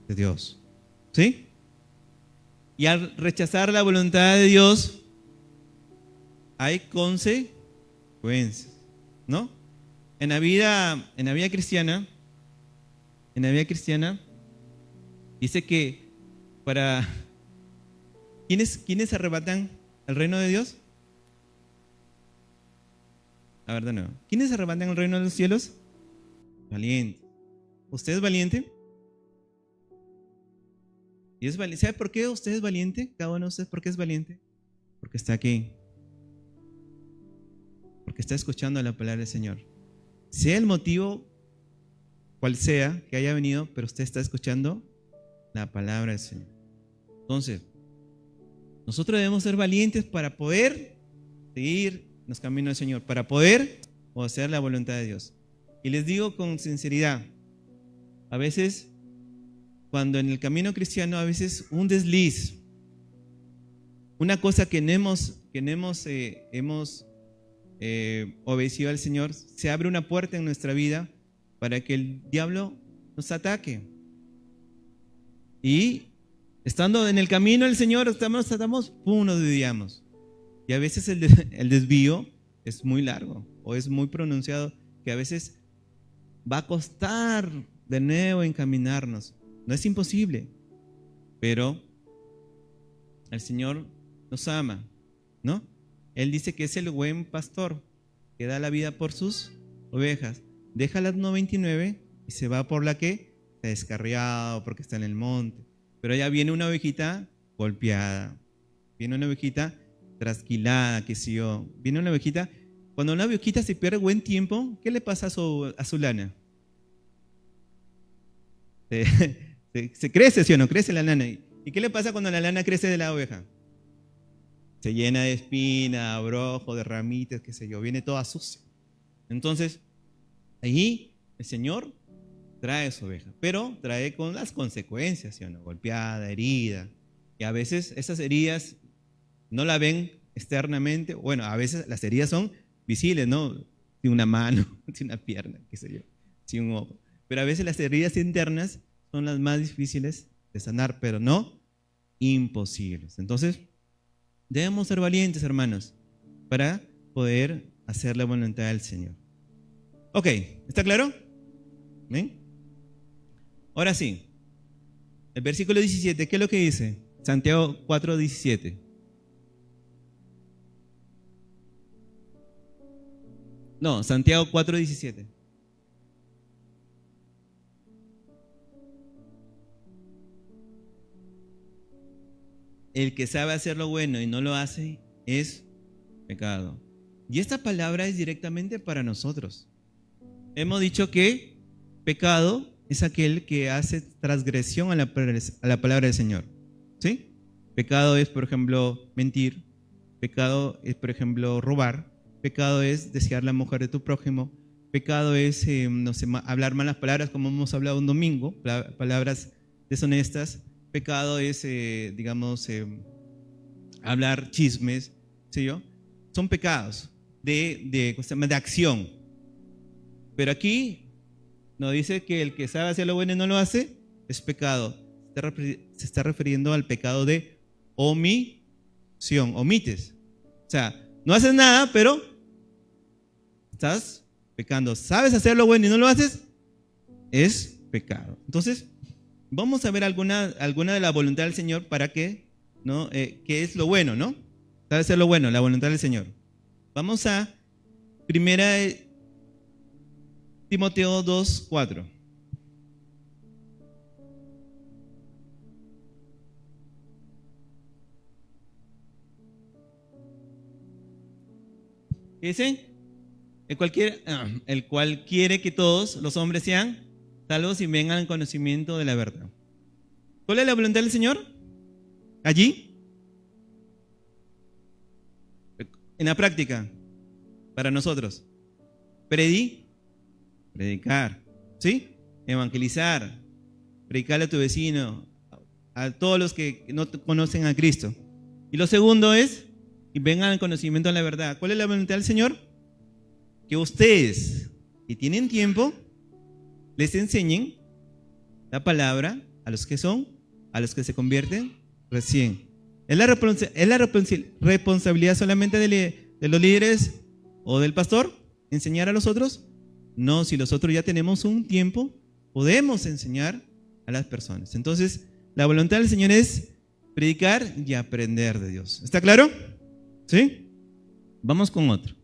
de Dios. ¿Sí? Y al rechazar la voluntad de Dios, hay consecuencias, ¿no? En la vida cristiana, dice que para ¿quiénes arrebatan el reino de Dios? A ver de nuevo. ¿Quiénes arrebatan el reino de los cielos? Valiente. ¿Usted es valiente? ¿Y es valiente? ¿Sabe por qué usted es valiente? Cada uno de ustedes, ¿por qué es valiente? Porque está aquí. Porque está escuchando la palabra del Señor. Sea el motivo cual sea que haya venido, pero usted está escuchando la palabra del Señor. Entonces, nosotros debemos ser valientes para poder seguir los caminos del Señor, para poder hacer la voluntad de Dios. Y les digo con sinceridad, a veces, cuando en el camino cristiano, a veces un desliz, una cosa que no hemos obedecido al Señor, se abre una puerta en nuestra vida para que el diablo nos ataque. Y estando en el camino del Señor, nos desviamos. Y a veces el desvío es muy largo o es muy pronunciado, que a veces va a costar de nuevo encaminarnos. No es imposible, pero el Señor nos ama, ¿no? Él dice que es el buen pastor que da la vida por sus ovejas. Deja las 99 y se va por la que está descarriado porque está en el monte. Pero allá viene una ovejita golpeada, viene una ovejita trasquilada, que sí yo. Viene una ovejita. Cuando una ovejita se pierde buen tiempo, ¿qué le pasa a su lana? Se crece, ¿sí o no? Crece la lana. ¿Y qué le pasa cuando la lana crece de la oveja? Se llena de espina, abrojo, de ramitas, qué sé yo. Viene toda sucia. Entonces, ahí el Señor trae su oveja, pero trae con las consecuencias, ¿sí o no? Golpeada, herida. Y a veces esas heridas no la ven externamente. Bueno, a veces las heridas son visibles, ¿no? Si una mano, si una pierna, qué sé yo, si un ojo. Pero a veces las heridas internas son las más difíciles de sanar, pero no imposibles. Entonces, debemos ser valientes, hermanos, para poder hacer la voluntad del Señor. Ok, ¿está claro? ¿Ven? Ahora sí, el versículo 17, ¿qué es lo que dice? Santiago 4:17. No, Santiago 4:17. El que sabe hacer lo bueno y no lo hace es pecado. Y esta palabra es directamente para nosotros. Hemos dicho que pecado es aquel que hace transgresión a la palabra del Señor. ¿Sí? Pecado es, por ejemplo, mentir. Pecado es, por ejemplo, robar. Pecado es desear la mujer de tu prójimo. Pecado es, no sé, hablar malas palabras, como hemos hablado un domingo, palabras deshonestas. Pecado es, digamos, hablar chismes, ¿sí yo? Son pecados de acción. Pero aquí nos dice que el que sabe hacer lo bueno y no lo hace es pecado. Se está refiriendo al pecado de omisión, omites. O sea, no haces nada, pero estás pecando. ¿Sabes hacer lo bueno y no lo haces? Es pecado. Entonces, vamos a ver alguna de la voluntad del Señor para que, ¿no? ¿Qué es lo bueno, no? ¿Sabe hacer lo bueno? La voluntad del Señor. Vamos a primera Timoteo 2:4. ¿Qué dice? El cual quiere que todos los hombres sean salvos y vengan al conocimiento de la verdad. ¿Cuál es la voluntad del Señor? Allí, en la práctica, para nosotros, predicar, ¿sí? Evangelizar, predicarle a tu vecino, a todos los que no conocen a Cristo. Y lo segundo es, y vengan al conocimiento de la verdad. ¿Cuál es la voluntad del Señor? Que ustedes, que tienen tiempo, les enseñen la palabra a los que se convierten recién. ¿Es la responsabilidad solamente de los líderes o del pastor enseñar a los otros? No, si nosotros ya tenemos un tiempo, podemos enseñar a las personas. Entonces, la voluntad del Señor es predicar y aprender de Dios. ¿Está claro? ¿Sí? Vamos con otro.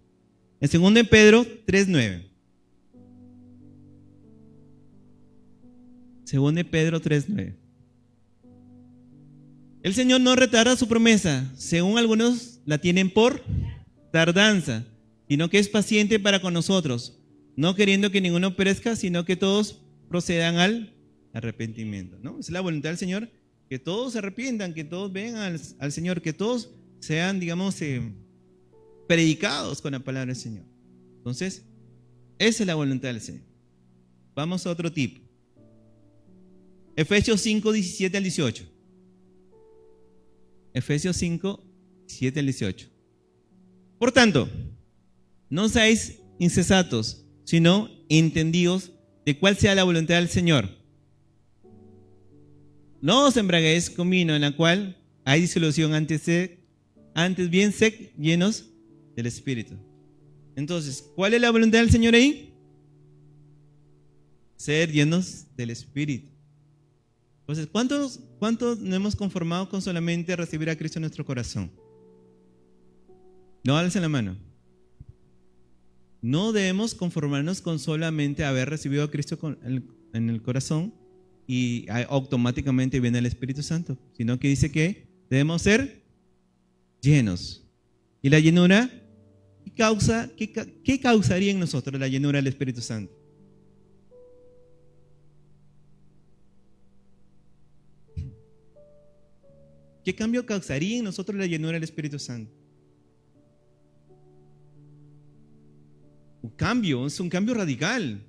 En 2 Pedro 3:9. 2 Pedro 3:9. El Señor no retarda su promesa, según algunos la tienen por tardanza, sino que es paciente para con nosotros, no queriendo que ninguno perezca, sino que todos procedan al arrepentimiento, ¿no? Es la voluntad del Señor, que todos se arrepientan, que todos vengan al Señor, que todos sean, digamos, predicados con la palabra del Señor. Entonces, esa es la voluntad del Señor. Vamos a otro tipo. Efesios 5:17 al 18. Efesios 5:17 al 18. Por tanto, no seáis insensatos, sino entendidos de cuál sea la voluntad del Señor. No os embriaguéis con vino, en la cual hay disolución, antes bien sed llenos del Espíritu. Entonces, ¿cuál es la voluntad del Señor ahí? Ser llenos del Espíritu. Entonces, ¿cuántos nos hemos conformado con solamente recibir a Cristo en nuestro corazón? No, alcen la mano. No debemos conformarnos con solamente haber recibido a Cristo en el corazón y automáticamente viene el Espíritu Santo, sino que dice que debemos ser llenos. ¿Y la llenura? ¿Qué causaría en nosotros la llenura del Espíritu Santo? ¿Qué cambio causaría en nosotros la llenura del Espíritu Santo? Un cambio, es un cambio radical.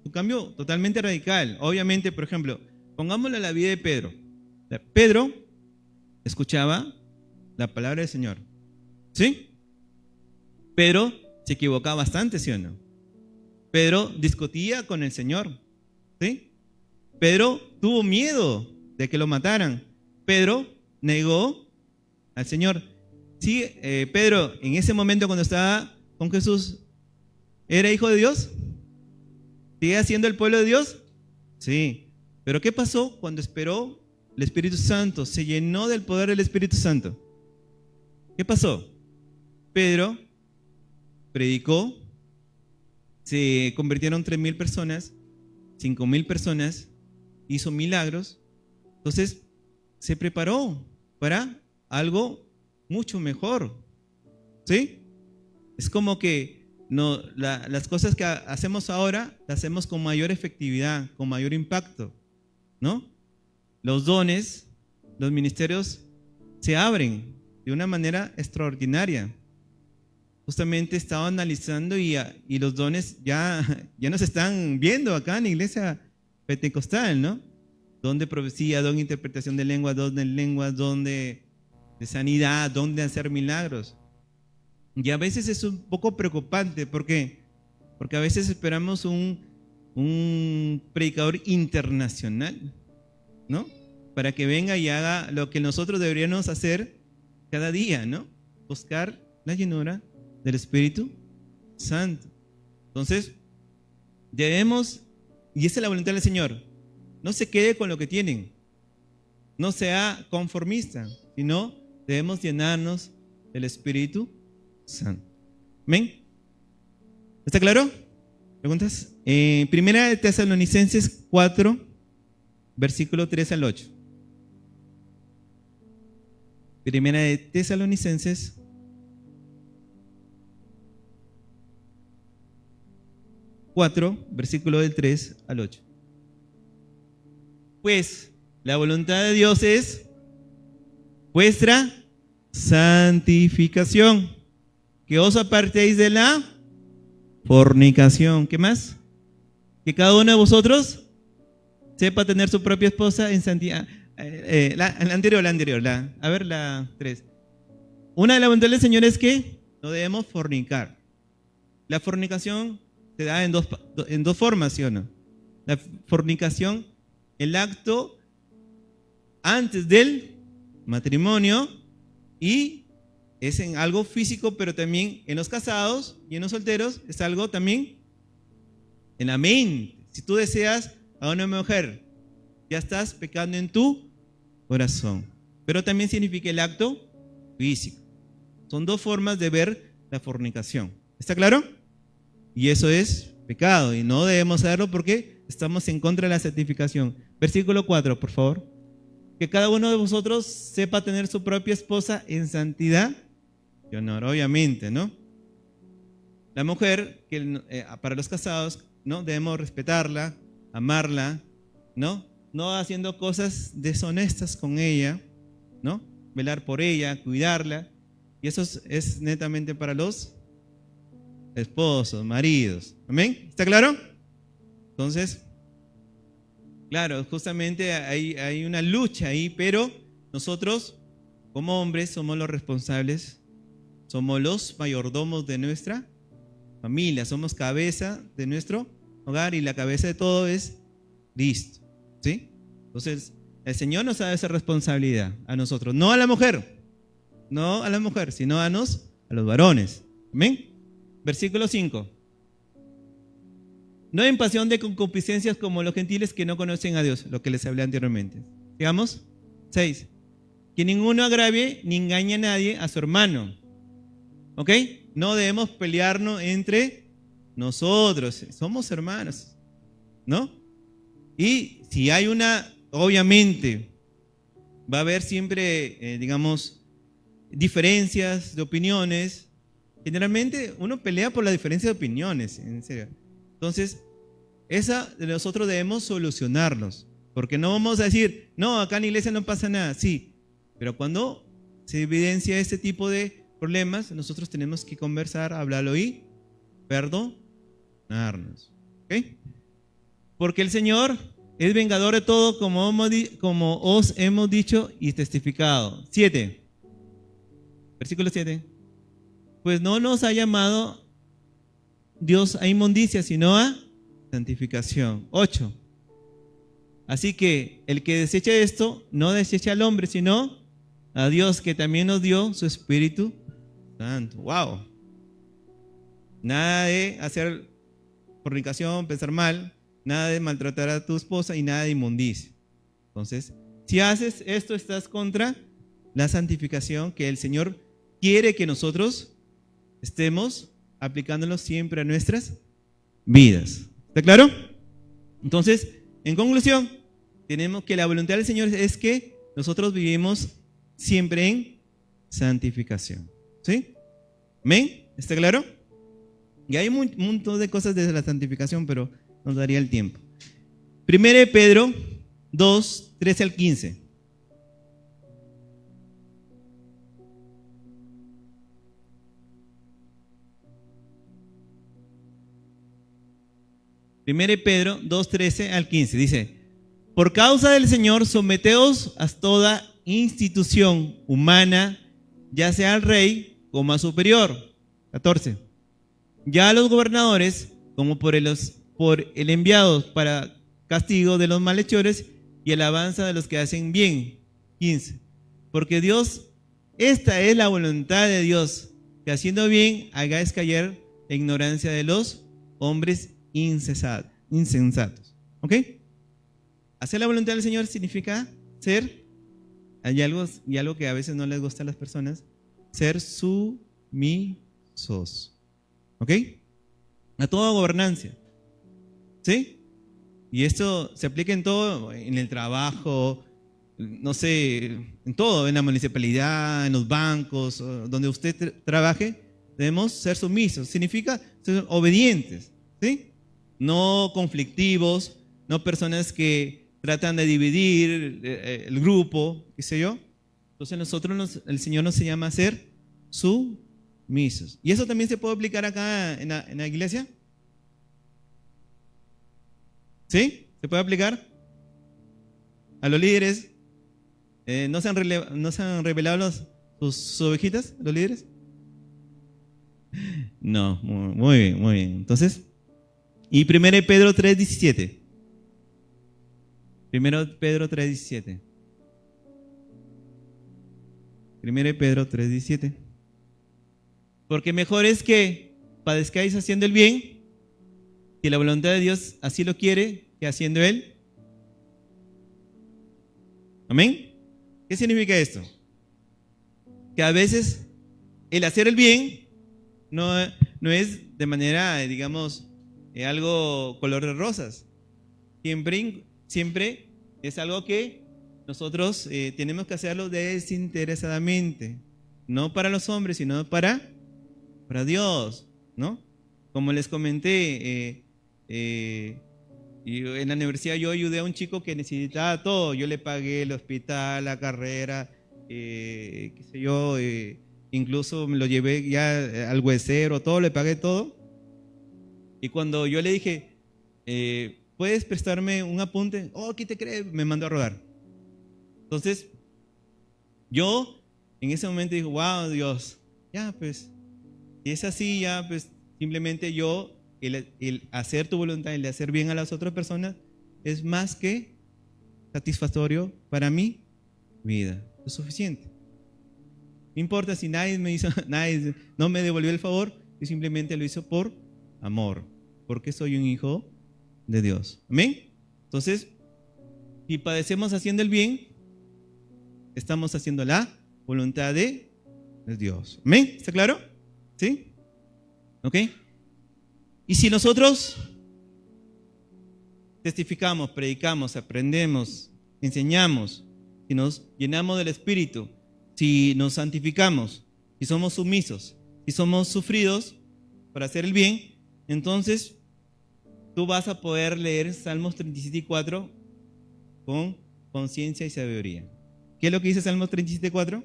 Un cambio totalmente radical. Obviamente, por ejemplo, pongámoslo en la vida de Pedro. Pedro escuchaba la palabra del Señor. ¿Sí? Pedro se equivocaba bastante, ¿sí o no? Pedro discutía con el Señor. ¿Sí? Pedro tuvo miedo de que lo mataran. Pedro negó al Señor. Sí, Pedro, en ese momento cuando estaba con Jesús, ¿era hijo de Dios? ¿Sigue siendo el pueblo de Dios? Sí. Pero ¿qué pasó cuando esperó el Espíritu Santo? Se llenó del poder del Espíritu Santo. ¿Qué pasó? Pedro predicó, se convirtieron 3,000 personas, 5,000 personas, hizo milagros. Entonces se preparó para algo mucho mejor. ¿Sí? Es como que no, las cosas que hacemos ahora las hacemos con mayor efectividad, con mayor impacto, ¿no? Los dones, los ministerios se abren de una manera extraordinaria. Justamente estaba analizando y los dones ya nos están viendo acá en la iglesia pentecostal, ¿no? Don de profecía, don de interpretación de lenguas, don de sanidad, don de hacer milagros. Y a veces es un poco preocupante. ¿Por qué? Porque a veces esperamos un predicador internacional, ¿no? Para que venga y haga lo que nosotros deberíamos hacer cada día, ¿no? Buscar la llenura del Espíritu Santo. Entonces, debemos, y esa es la voluntad del Señor, no se quede con lo que tienen, no sea conformista, sino debemos llenarnos del Espíritu Santo. ¿Amén? ¿Está claro? ¿Preguntas? Primera de Tesalonicenses 4, versículo 3 al 8. Primera de Tesalonicenses 4, versículo del 3 al 8. Pues la voluntad de Dios es vuestra santificación, que os apartéis de la fornicación. ¿Qué más? Que cada uno de vosotros sepa tener su propia esposa en santidad. La anterior. A ver, la 3. Una de las voluntades del Señor es que no debemos fornicar. La fornicación se da en dos formas, ¿sí o no? La fornicación, el acto antes del matrimonio, y es en algo físico, pero también en los casados y en los solteros es algo también en la mente. Si tú deseas a una mujer, ya estás pecando en tu corazón. Pero también significa el acto físico. Son dos formas de ver la fornicación. ¿Está claro? Y eso es pecado y no debemos hacerlo porque estamos en contra de la santificación. Versículo 4, por favor. Que cada uno de vosotros sepa tener su propia esposa en santidad y honor, obviamente, ¿no? La mujer, para los casados, ¿no? Debemos respetarla, amarla, ¿no? No haciendo cosas deshonestas con ella, ¿no? Velar por ella, cuidarla. Y eso es netamente para los esposos, maridos. ¿Amén? ¿Está claro? Entonces, claro, justamente hay una lucha ahí, pero nosotros como hombres somos los responsables, somos los mayordomos de nuestra familia, somos cabeza de nuestro hogar y la cabeza de todo es Cristo, ¿sí? Entonces, el Señor nos da esa responsabilidad a nosotros, no a la mujer, sino a los varones. ¿Amén? Versículo 5. No en pasión de concupiscencias como los gentiles que no conocen a Dios, lo que les hablé anteriormente. Digamos, 6. Que ninguno agravie ni engañe a nadie a su hermano. ¿Ok? No debemos pelearnos entre nosotros. Somos hermanos, ¿no? Y si hay obviamente, va a haber siempre, digamos, diferencias de opiniones. Generalmente uno pelea por la diferencia de opiniones, en serio. Entonces, nosotros debemos solucionarlos, porque no vamos a decir, no, acá en la iglesia no pasa nada, sí, pero cuando se evidencia este tipo de problemas, nosotros tenemos que conversar, hablarlo y perdonarnos. ¿Ok? Porque el Señor es vengador de todo, como os hemos dicho y testificado. 7. Versículo 7. Pues no nos ha llamado Dios a inmundicia, sino a santificación. 8. Así que el que desecha esto, no desecha al hombre, sino a Dios, que también nos dio su Espíritu Santo. ¡Wow! Nada de hacer fornicación, pensar mal, nada de maltratar a tu esposa y nada de inmundicia. Entonces, si haces esto, estás contra la santificación que el Señor quiere que nosotros estemos aplicándolo siempre a nuestras vidas. ¿Está claro? Entonces, en conclusión, tenemos que la voluntad del Señor es que nosotros vivimos siempre en santificación. ¿Sí? ¿Amén? ¿Está claro? Y hay un montón de cosas desde la santificación, pero nos daría el tiempo. 1 Pedro 2, 13 al 15. Primero Pedro 2, 13 al 15. Dice: por causa del Señor, someteos a toda institución humana, ya sea al rey como a superior. 14. Ya a los gobernadores, como por el enviados para castigo de los malhechores y alabanza de los que hacen bien. 15. Porque Dios, esta es la voluntad de Dios, que haciendo bien hagáis caer la ignorancia de los hombres insensatos. ¿Ok? Hacer la voluntad del Señor significa ser, hay algo que a veces no les gusta a las personas, ser sumisos. ¿Ok? A toda gobernancia. ¿Sí? Y esto se aplica en todo, en el trabajo, no sé, en todo, en la municipalidad, en los bancos, donde usted trabaje, debemos ser sumisos. Significa ser obedientes, ¿sí? No conflictivos, no personas que tratan de dividir el grupo, qué sé yo. Entonces el Señor nos llama a ser sumisos. ¿Y eso también se puede aplicar acá en la iglesia? ¿Sí? ¿Se puede aplicar? A los líderes. ¿No se han revelado sus ovejitas, los líderes? No, muy bien, muy bien. Entonces, y 1 Pedro 3:17. 1 Pedro 3:17. 1 Pedro 3:17. Porque mejor es que padezcáis haciendo el bien, si la voluntad de Dios así lo quiere, que haciendo él. ¿Amén? ¿Qué significa esto? Que a veces el hacer el bien no es de manera, digamos, algo color de rosas. Siempre es algo que nosotros tenemos que hacerlo desinteresadamente. No para los hombres, sino para Dios, ¿no? Como les comenté, y en la universidad yo ayudé a un chico que necesitaba todo. Yo le pagué el hospital, la carrera, qué sé yo, incluso me lo llevé ya al huesero, todo, le pagué todo. Y cuando yo le dije, ¿puedes prestarme un apunte? Oh, ¿qué te crees? Me mandó a rodar. Entonces, yo en ese momento dije, wow, Dios, ya pues, si es así, ya pues, simplemente yo, el hacer tu voluntad, el de hacer bien a las otras personas, es más que satisfactorio para mi vida. Es suficiente. No importa si nadie no me devolvió el favor, yo simplemente lo hizo por amor, porque soy un hijo de Dios. ¿Amén? Entonces, si padecemos haciendo el bien, estamos haciendo la voluntad de Dios. ¿Amén? ¿Está claro? ¿Sí? ¿Ok? Y si nosotros testificamos, predicamos, aprendemos, enseñamos, si nos llenamos del Espíritu, si nos santificamos, si somos sumisos, si somos sufridos para hacer el bien, entonces tú vas a poder leer Salmos 37:4 con conciencia y sabiduría. ¿Qué es lo que dice Salmos 37:4?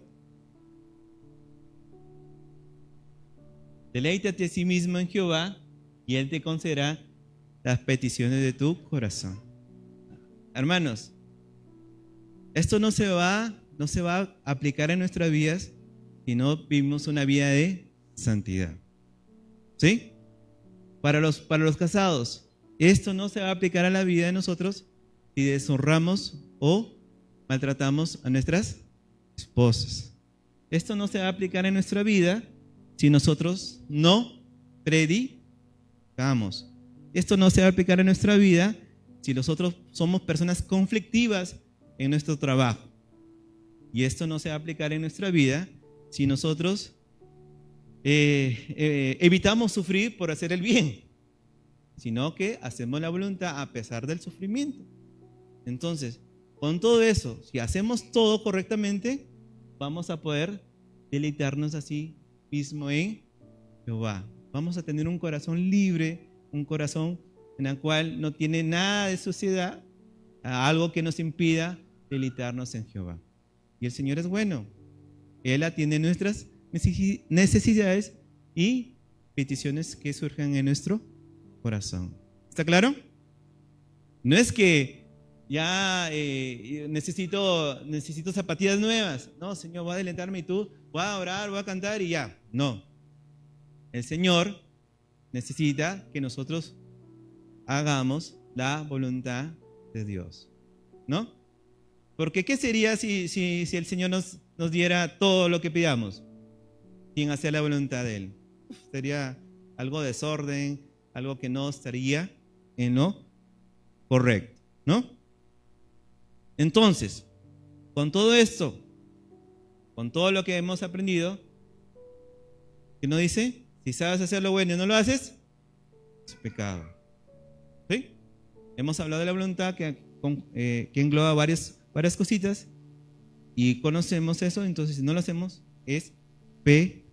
Deleítate a sí mismo en Jehová y Él te concederá las peticiones de tu corazón. Hermanos, esto no se va a aplicar en nuestras vidas si no vivimos una vida de santidad. ¿Sí? Para los casados, esto no se va a aplicar a la vida de nosotros si deshonramos o maltratamos a nuestras esposas. Esto no se va a aplicar en nuestra vida si nosotros no predicamos. Esto no se va a aplicar en nuestra vida si nosotros somos personas conflictivas en nuestro trabajo. Y esto no se va a aplicar en nuestra vida si nosotros evitamos sufrir por hacer el bien, sino que hacemos la voluntad a pesar del sufrimiento. Entonces, con todo eso, si hacemos todo correctamente, vamos a poder deleitarnos así mismo en Jehová. Vamos a tener un corazón libre, un corazón en el cual no tiene nada de suciedad, algo que nos impida deleitarnos en Jehová. Y el Señor es bueno. Él atiende nuestras necesidades y peticiones que surjan en nuestro corazón. ¿Está claro? No es que ya necesito zapatillas nuevas. No, Señor, voy a deleitarme y tú voy a orar, voy a cantar y ya. No. El Señor necesita que nosotros hagamos la voluntad de Dios, ¿no? Porque ¿qué sería si el Señor nos diera todo lo que pidamos sin hacer la voluntad de Él? Sería algo desorden, algo que no estaría en lo correcto, ¿no? Entonces, con todo esto, con todo lo que hemos aprendido, ¿qué nos dice? Si sabes hacer lo bueno y no lo haces, es pecado. ¿Sí? Hemos hablado de la voluntad que engloba varias cositas y conocemos eso, entonces si no lo hacemos es pecado.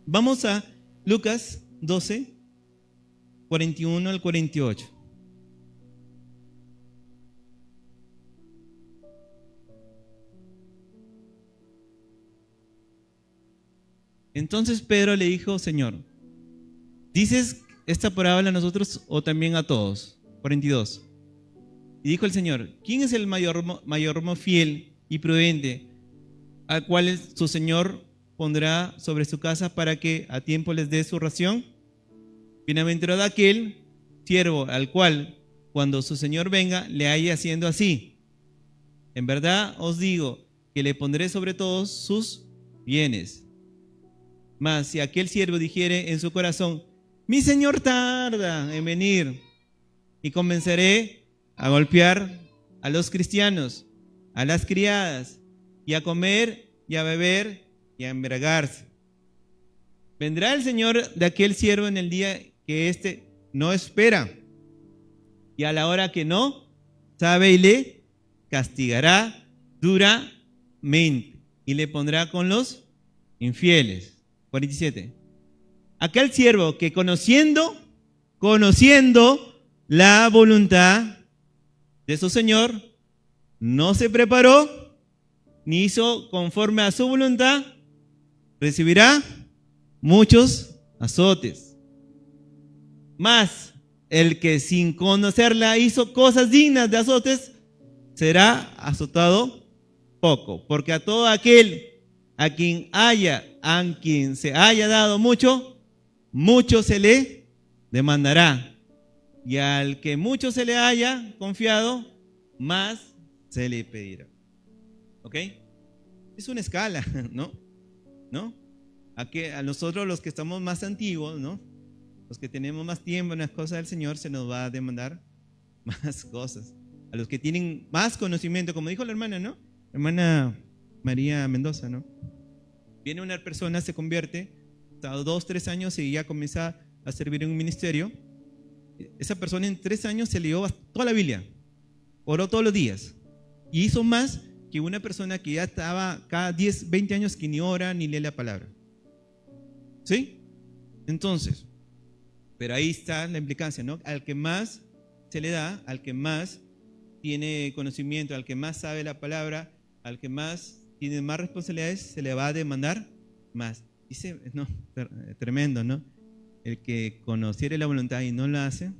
Vamos a Lucas 12, 41 al 48. Entonces Pedro le dijo: Señor, ¿dices esta parábola a nosotros o también a todos? 42. Y dijo el Señor: ¿quién es el mayordomo fiel y prudente al cual su Señor pondrá sobre su casa para que a tiempo les dé su ración? Bienaventurado aquel siervo al cual, cuando su Señor venga, le halle haciendo así. En verdad os digo que le pondré sobre todos sus bienes. Mas si aquel siervo dijere en su corazón: mi Señor tarda en venir, y comenzaré a golpear a los cristianos, a las criadas, y a comer y a beber y a embriagarse. Vendrá el Señor de aquel siervo en el día que éste no espera, y a la hora que no sabe, y le castigará duramente, y le pondrá con los infieles. 47. Aquel siervo que conociendo la voluntad de su Señor, no se preparó ni hizo conforme a su voluntad, recibirá muchos azotes. Mas el que sin conocerla hizo cosas dignas de azotes, será azotado poco. Porque a todo aquel a quien se haya dado mucho, mucho se le demandará. Y al que mucho se le haya confiado, más se le pedirá. ¿Ok? Es una escala, ¿no? A nosotros, los que estamos más antiguos, ¿no? Los que tenemos más tiempo en las cosas del Señor, se nos va a demandar más cosas. A los que tienen más conocimiento, como dijo la hermana, ¿no? Hermana María Mendoza, ¿no? Viene una persona, se convierte, hasta 2, 3 años y ya comienza a servir en un ministerio. Esa persona en 3 años se leyó toda la Biblia, oró todos los días y hizo más que una persona que ya estaba cada 10, 20 años que ni ora ni lee la palabra. ¿Sí? Entonces, pero ahí está la implicancia, ¿no? Al que más se le da, al que más tiene conocimiento, al que más sabe la palabra, al que más tiene más responsabilidades, se le va a demandar más. Dice, no, tremendo, ¿no? el que conociere la voluntad y no la hace,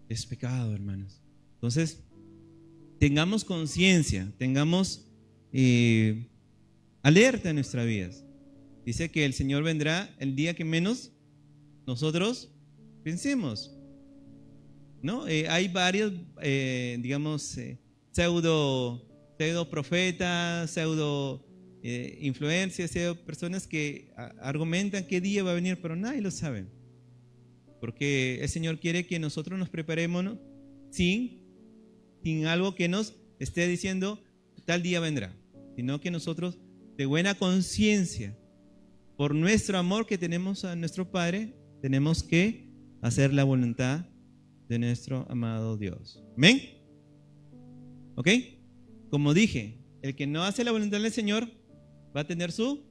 es pecado, hermanos. Entonces, tengamos conciencia, tengamos alerta en nuestras vidas. Dice que el Señor vendrá el día que menos nosotros pensemos, ¿no? Hay varios, digamos, pseudo profetas, pseudo influencias, personas que argumentan qué día va a venir, pero nadie lo sabe. Porque el Señor quiere que nosotros nos preparemos, ¿no? sin algo que nos esté diciendo tal día vendrá, sino que nosotros de buena conciencia, por nuestro amor que tenemos a nuestro Padre, tenemos que hacer la voluntad de nuestro amado Dios. ¿Amén? ¿Ok? Como dije, el que no hace la voluntad del Señor va a tener su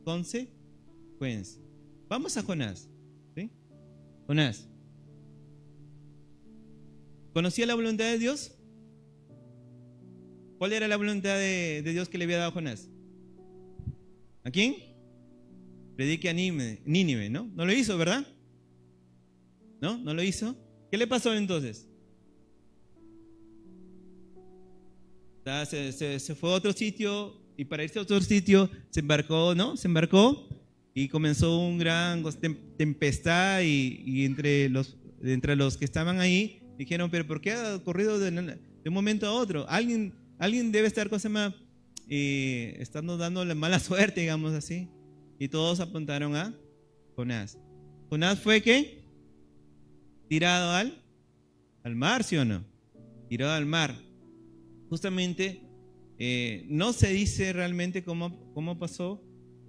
consecuencia. Vamos a Jonás. ¿Sí? Jonás. ¿Conocía la voluntad de Dios? ¿Cuál era la voluntad de Dios que le había dado a Jonás? ¿A quién? Predique a Nínive, ¿no? No lo hizo, ¿verdad? ¿No? ¿No lo hizo? ¿Qué le pasó entonces? Se fue a otro sitio y para irse a otro sitio se embarcó, ¿no? Se embarcó y comenzó un gran tempestad y entre los que estaban ahí dijeron, pero ¿por qué ha ocurrido de un momento a otro? Alguien debe estar estando dando la mala suerte, digamos así. Y todos apuntaron a Jonás. Jonás fue ¿qué? Tirado al mar, ¿sí o no? Tirado al mar. Justamente no se dice realmente cómo pasó,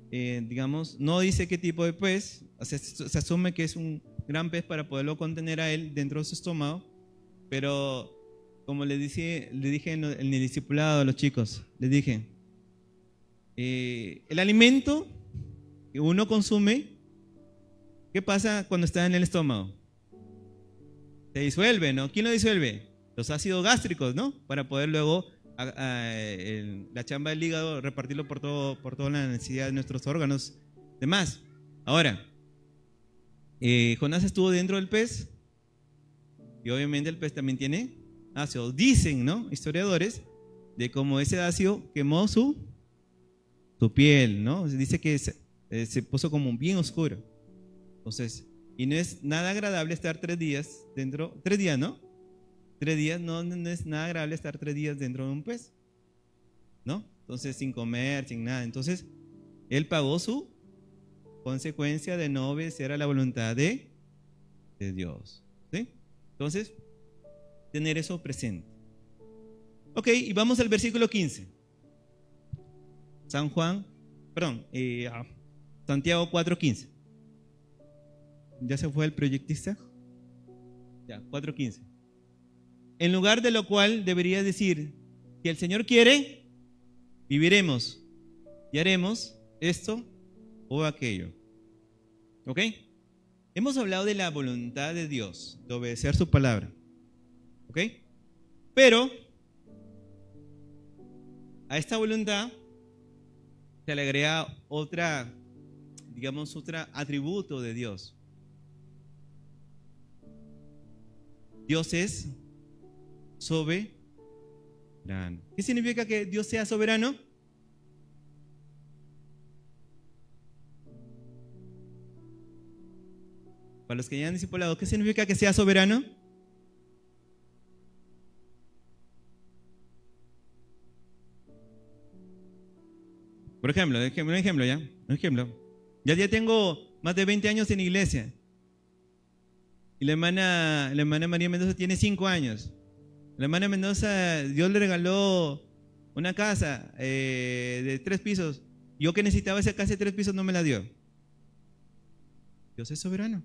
digamos, no dice qué tipo de pez, se asume que es un gran pez para poderlo contener a él dentro de su estómago, pero como le dije en el discipulado a los chicos, les dije, el alimento que uno consume, ¿qué pasa cuando está en el estómago? Se disuelve, ¿no? ¿Quién lo disuelve? Los ácidos gástricos, ¿no? Para poder luego la chamba del hígado repartirlo por toda la necesidad de nuestros órganos demás. Ahora, Jonás estuvo dentro del pez y obviamente el pez también tiene ácido. Dicen, ¿no? Historiadores, de cómo ese ácido quemó su piel, ¿no? Dice que se puso como bien oscuro. Entonces, y no es nada agradable estar 3 días dentro, 3 días, ¿no? 3 días no es nada agradable estar 3 días dentro de un pez, ¿no? Entonces, sin comer, sin nada. Entonces, él pagó su consecuencia de no obedecer a la voluntad de Dios, ¿sí? Entonces, tener eso presente. Ok, y vamos al versículo 15. Santiago 4:15. ¿Ya se fue el proyectista? Ya, 4:15. En lugar de lo cual debería decir, si el Señor quiere, viviremos y haremos esto o aquello. ¿Ok? Hemos hablado de la voluntad de Dios, de obedecer su palabra. ¿Ok? Pero a esta voluntad se le agrega otro atributo de Dios. Dios es soberano. ¿Qué significa que Dios sea soberano? Para los que ya han discipulado, ¿qué significa que sea soberano? Por ejemplo, un ejemplo. Ya tengo más de 20 años en iglesia. Y la hermana María Mendoza tiene 5 años. La hermana Mendoza, Dios le regaló una casa de 3 pisos. Yo que necesitaba esa casa de 3 pisos no me la dio. Dios es soberano.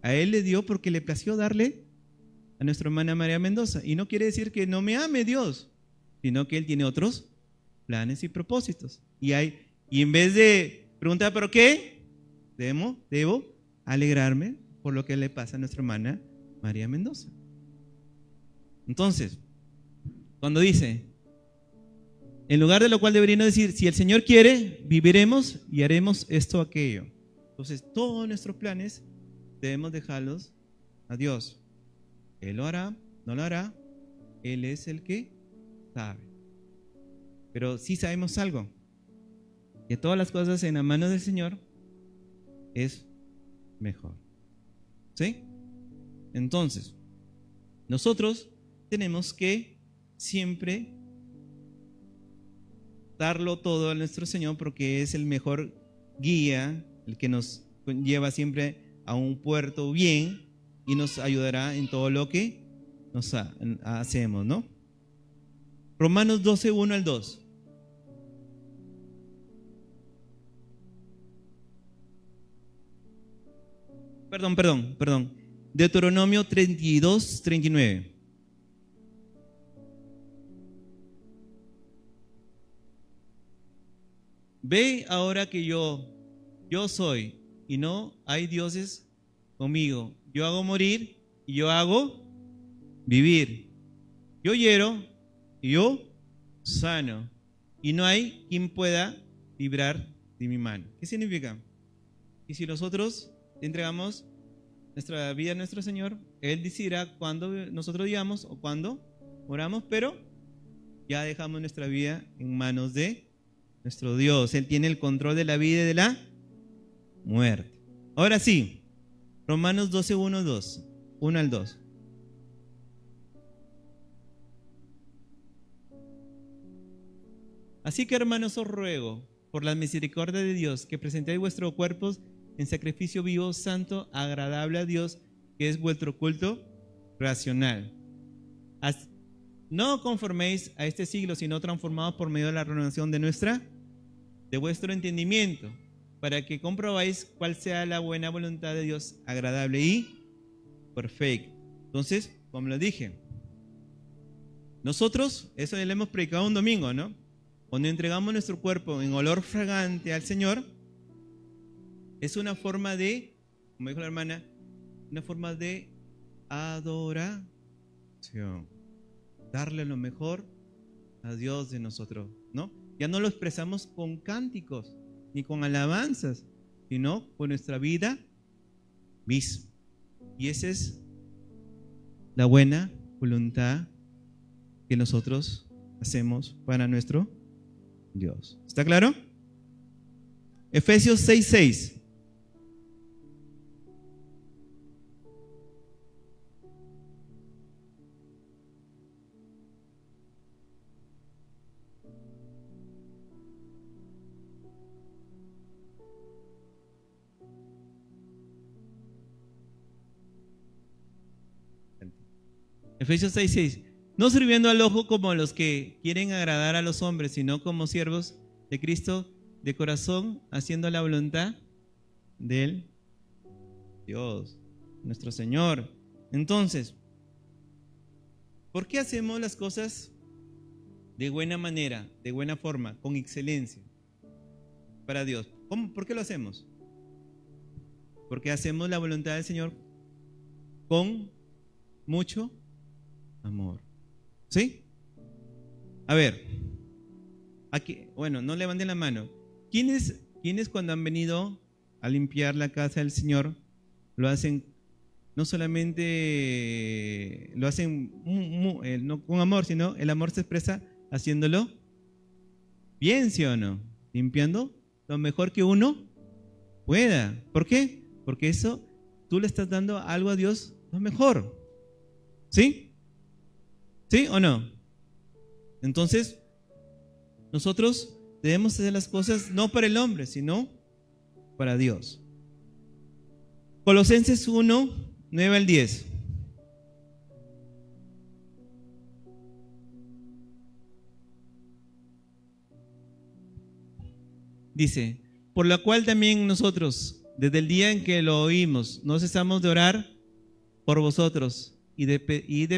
A Él le dio porque le plació darle a nuestra hermana María Mendoza. Y no quiere decir que no me ame Dios, sino que Él tiene otros planes y propósitos. Y en vez de preguntar ¿pero qué? Debo alegrarme por lo que le pasa a nuestra hermana María Mendoza. Entonces, cuando dice, en lugar de lo cual deberían decir, si el Señor quiere, viviremos y haremos esto o aquello. Entonces, todos nuestros planes debemos dejarlos a Dios. Él lo hará, no lo hará. Él es el que sabe. Pero sí sabemos algo, que todas las cosas en la mano del Señor es mejor. ¿Sí? Entonces, nosotros tenemos que siempre darlo todo a nuestro Señor, porque es el mejor guía, el que nos lleva siempre a un puerto bien y nos ayudará en todo lo que nos hacemos, ¿no? Romanos 12, 1 al 2. Perdón. Deuteronomio 32, 39. Ve ahora que yo soy, y no hay dioses conmigo. Yo hago morir y yo hago vivir. Yo hiero y yo sano. Y no hay quien pueda librar de mi mano. ¿Qué significa? Y si nosotros entregamos nuestra vida a nuestro Señor, Él decidirá cuándo nosotros digamos o cuándo oramos, pero ya dejamos nuestra vida en manos de nuestro Dios. Él tiene el control de la vida y de la muerte. Ahora sí, Romanos 12, 1 al 2. Así que, hermanos, os ruego, por la misericordia de Dios, que presentéis vuestros cuerpos en sacrificio vivo, santo, agradable a Dios, que es vuestro culto racional. No conforméis a este siglo, sino transformados por medio de la renovación de vuestro entendimiento, para que comprobáis cuál sea la buena voluntad de Dios, agradable y perfecta. Entonces, como lo dije, nosotros, eso ya lo hemos predicado un domingo, ¿no? Cuando entregamos nuestro cuerpo en olor fragante al Señor, es una forma de, como dijo la hermana, una forma de adoración. Darle lo mejor a Dios de nosotros, ¿no? Ya no lo expresamos con cánticos ni con alabanzas, sino con nuestra vida misma. Y esa es la buena voluntad que nosotros hacemos para nuestro Dios. ¿Está claro? Efesios 6:6. Efesios 6:6. No sirviendo al ojo como los que quieren agradar a los hombres, sino como siervos de Cristo de corazón, haciendo la voluntad del Dios, nuestro Señor. Entonces, ¿por qué hacemos las cosas de buena manera, de buena forma, con excelencia para Dios? ¿Por qué lo hacemos? Porque hacemos la voluntad del Señor con mucho amor. ¿Sí? A ver, aquí, bueno, no levanten la mano. ¿Quiénes cuando han venido a limpiar la casa del Señor lo hacen, no solamente lo hacen no con amor, sino el amor se expresa haciéndolo bien, ¿sí o no? Limpiando lo mejor que uno pueda. ¿Por qué? Porque eso tú le estás dando algo a Dios lo mejor. ¿Sí? ¿Sí o no? Entonces, nosotros debemos hacer las cosas no para el hombre, sino para Dios. Colosenses 1, 9 al 10. Dice, por la cual también nosotros, desde el día en que lo oímos, no cesamos de orar por vosotros y de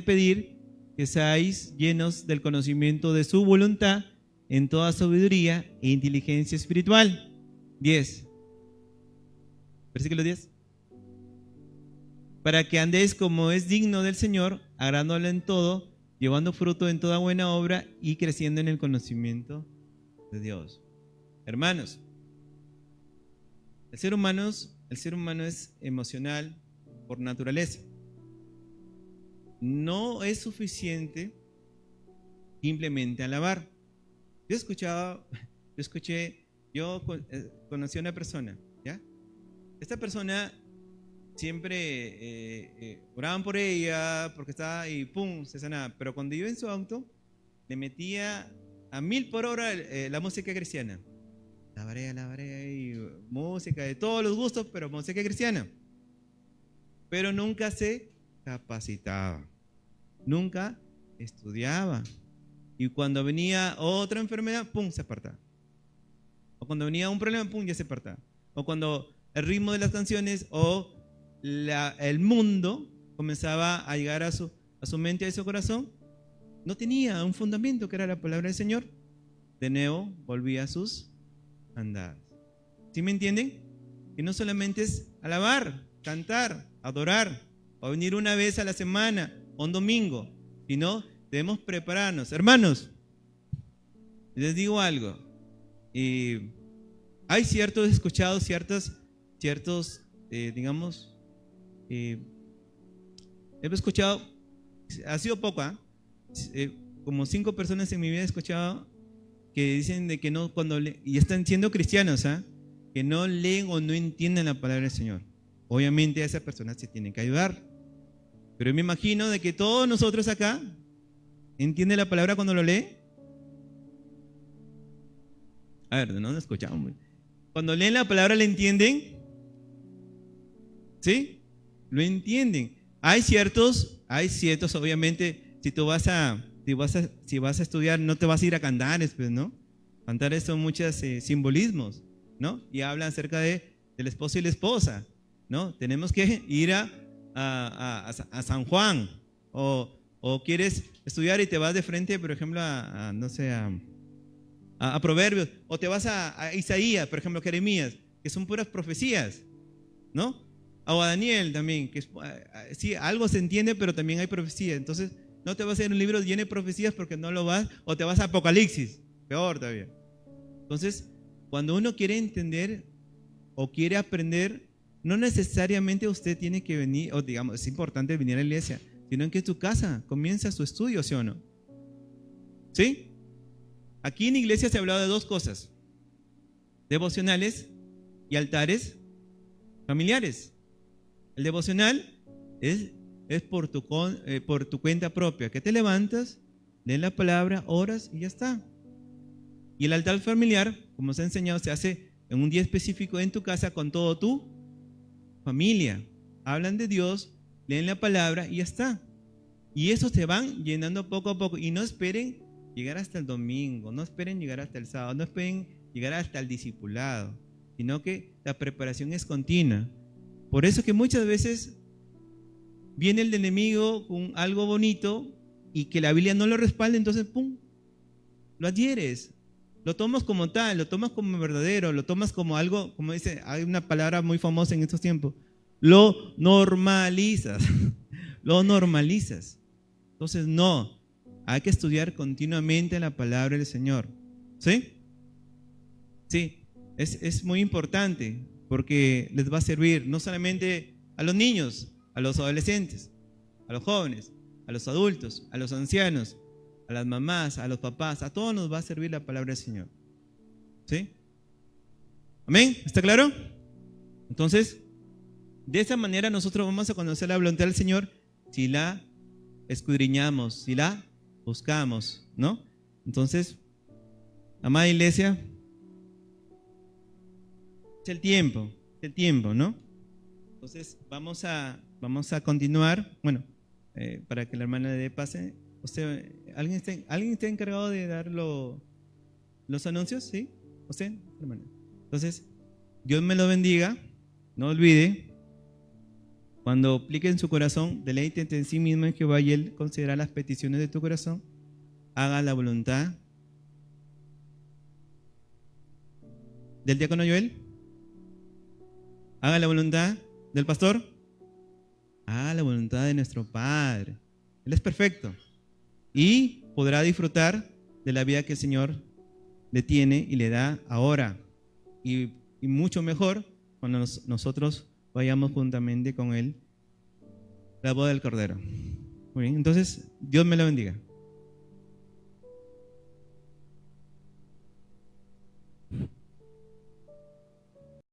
pedir que seáis llenos del conocimiento de su voluntad en toda sabiduría e inteligencia espiritual. 10. Versículo 10. Para que andéis como es digno del Señor, agradándole en todo, llevando fruto en toda buena obra y creciendo en el conocimiento de Dios. Hermanos, El ser humano es emocional por naturaleza. No es suficiente simplemente alabar. Conocí a una persona, ¿ya? Esta persona siempre oraban por ella porque estaba y pum, se sanaba. Pero cuando iba en su auto, le metía a 1000 por hora la música cristiana. La brea y música de todos los gustos, pero música cristiana. Pero nunca se capacitaba, nunca estudiaba. Y cuando venía otra enfermedad, pum, se apartaba. O cuando venía un problema, pum, ya se apartaba. O cuando el ritmo de las canciones o el mundo comenzaba a llegar a su mente y a su corazón, no tenía un fundamento que era la palabra del Señor. De nuevo volvía a sus andadas. ¿Sí me entienden? Que no solamente es alabar, cantar, adorar, o venir una vez a la semana o un domingo, sino debemos prepararnos. Hermanos, les digo algo. Hay he escuchado he escuchado, ha sido poco, como 5 personas en mi vida he escuchado que dicen de que no, y están siendo cristianos, que no leen o no entienden la palabra del Señor. Obviamente a esas personas se tienen que ayudar. Pero me imagino de que todos nosotros acá ¿entienden la palabra cuando lo lee? A ver, no escuchamos. Cuando leen la palabra, ¿la entienden? ¿Sí? Lo entienden. Hay ciertos, obviamente, si vas a estudiar, no te vas a ir a Cantares, pues, ¿no? Cantares son muchos simbolismos, ¿no? Y hablan acerca del esposo y la esposa, ¿no? Tenemos que ir a San Juan, o quieres estudiar y te vas de frente, por ejemplo, a Proverbios, o te vas a Isaías, por ejemplo, Jeremías, que son puras profecías, ¿no? O a Daniel también, que sí, algo se entiende, pero también hay profecía. Entonces, no te vas a ir a un libro lleno de profecías porque no lo vas, o te vas a Apocalipsis, peor todavía. Entonces, cuando uno quiere entender o quiere aprender, no necesariamente usted tiene que venir, o digamos, es importante venir a la iglesia, sino en que tu casa comienza su estudio, ¿sí o no? ¿Sí? Aquí en la iglesia se ha hablado de 2 cosas: devocionales y altares familiares. El devocional es por tu cuenta propia, que te levantas, lees la palabra, oras y ya está. Y el altar familiar, como se ha enseñado, se hace en un día específico en tu casa con toda tu familia. Hablan de Dios, leen la palabra y ya está. Y eso se van llenando poco a poco. Y no esperen llegar hasta el domingo, no esperen llegar hasta el sábado, no esperen llegar hasta el discipulado, sino que la preparación es continua. Por eso que muchas veces viene el enemigo con algo bonito y que la Biblia no lo respalda, entonces ¡pum!, lo adhieres, lo tomas como tal, lo tomas como verdadero, lo tomas como algo, como dice, hay una palabra muy famosa en estos tiempos, lo normalizas, lo normalizas. Entonces no, hay que estudiar continuamente la palabra del Señor. ¿Sí? Sí, es muy importante porque les va a servir no solamente a los niños, a los adolescentes, a los jóvenes, a los adultos, a los ancianos, a las mamás, a los papás, a todos nos va a servir la palabra del Señor. ¿Sí? ¿Amén? ¿Está claro? Entonces, de esa manera nosotros vamos a conocer la voluntad del Señor si la escudriñamos, si la buscamos, ¿no? Entonces, amada iglesia, es el tiempo, ¿no? Entonces, vamos a continuar. Bueno, para que la hermana de pase. ¿Alguien está encargado de dar los anuncios? ¿Sí? ¿Usted, hermana? Entonces, Dios me lo bendiga. No olvide, cuando aplique en su corazón, deleítete en sí mismo en Jehová y Él concederá las peticiones de tu corazón. Haga la voluntad del diácono Joel. Haga la voluntad del pastor. Haga la voluntad de nuestro Padre. Él es perfecto y podrá disfrutar de la vida que el Señor le tiene y le da ahora, y mucho mejor cuando nosotros vayamos juntamente con Él, la boda del Cordero. Muy bien, entonces Dios me lo bendiga.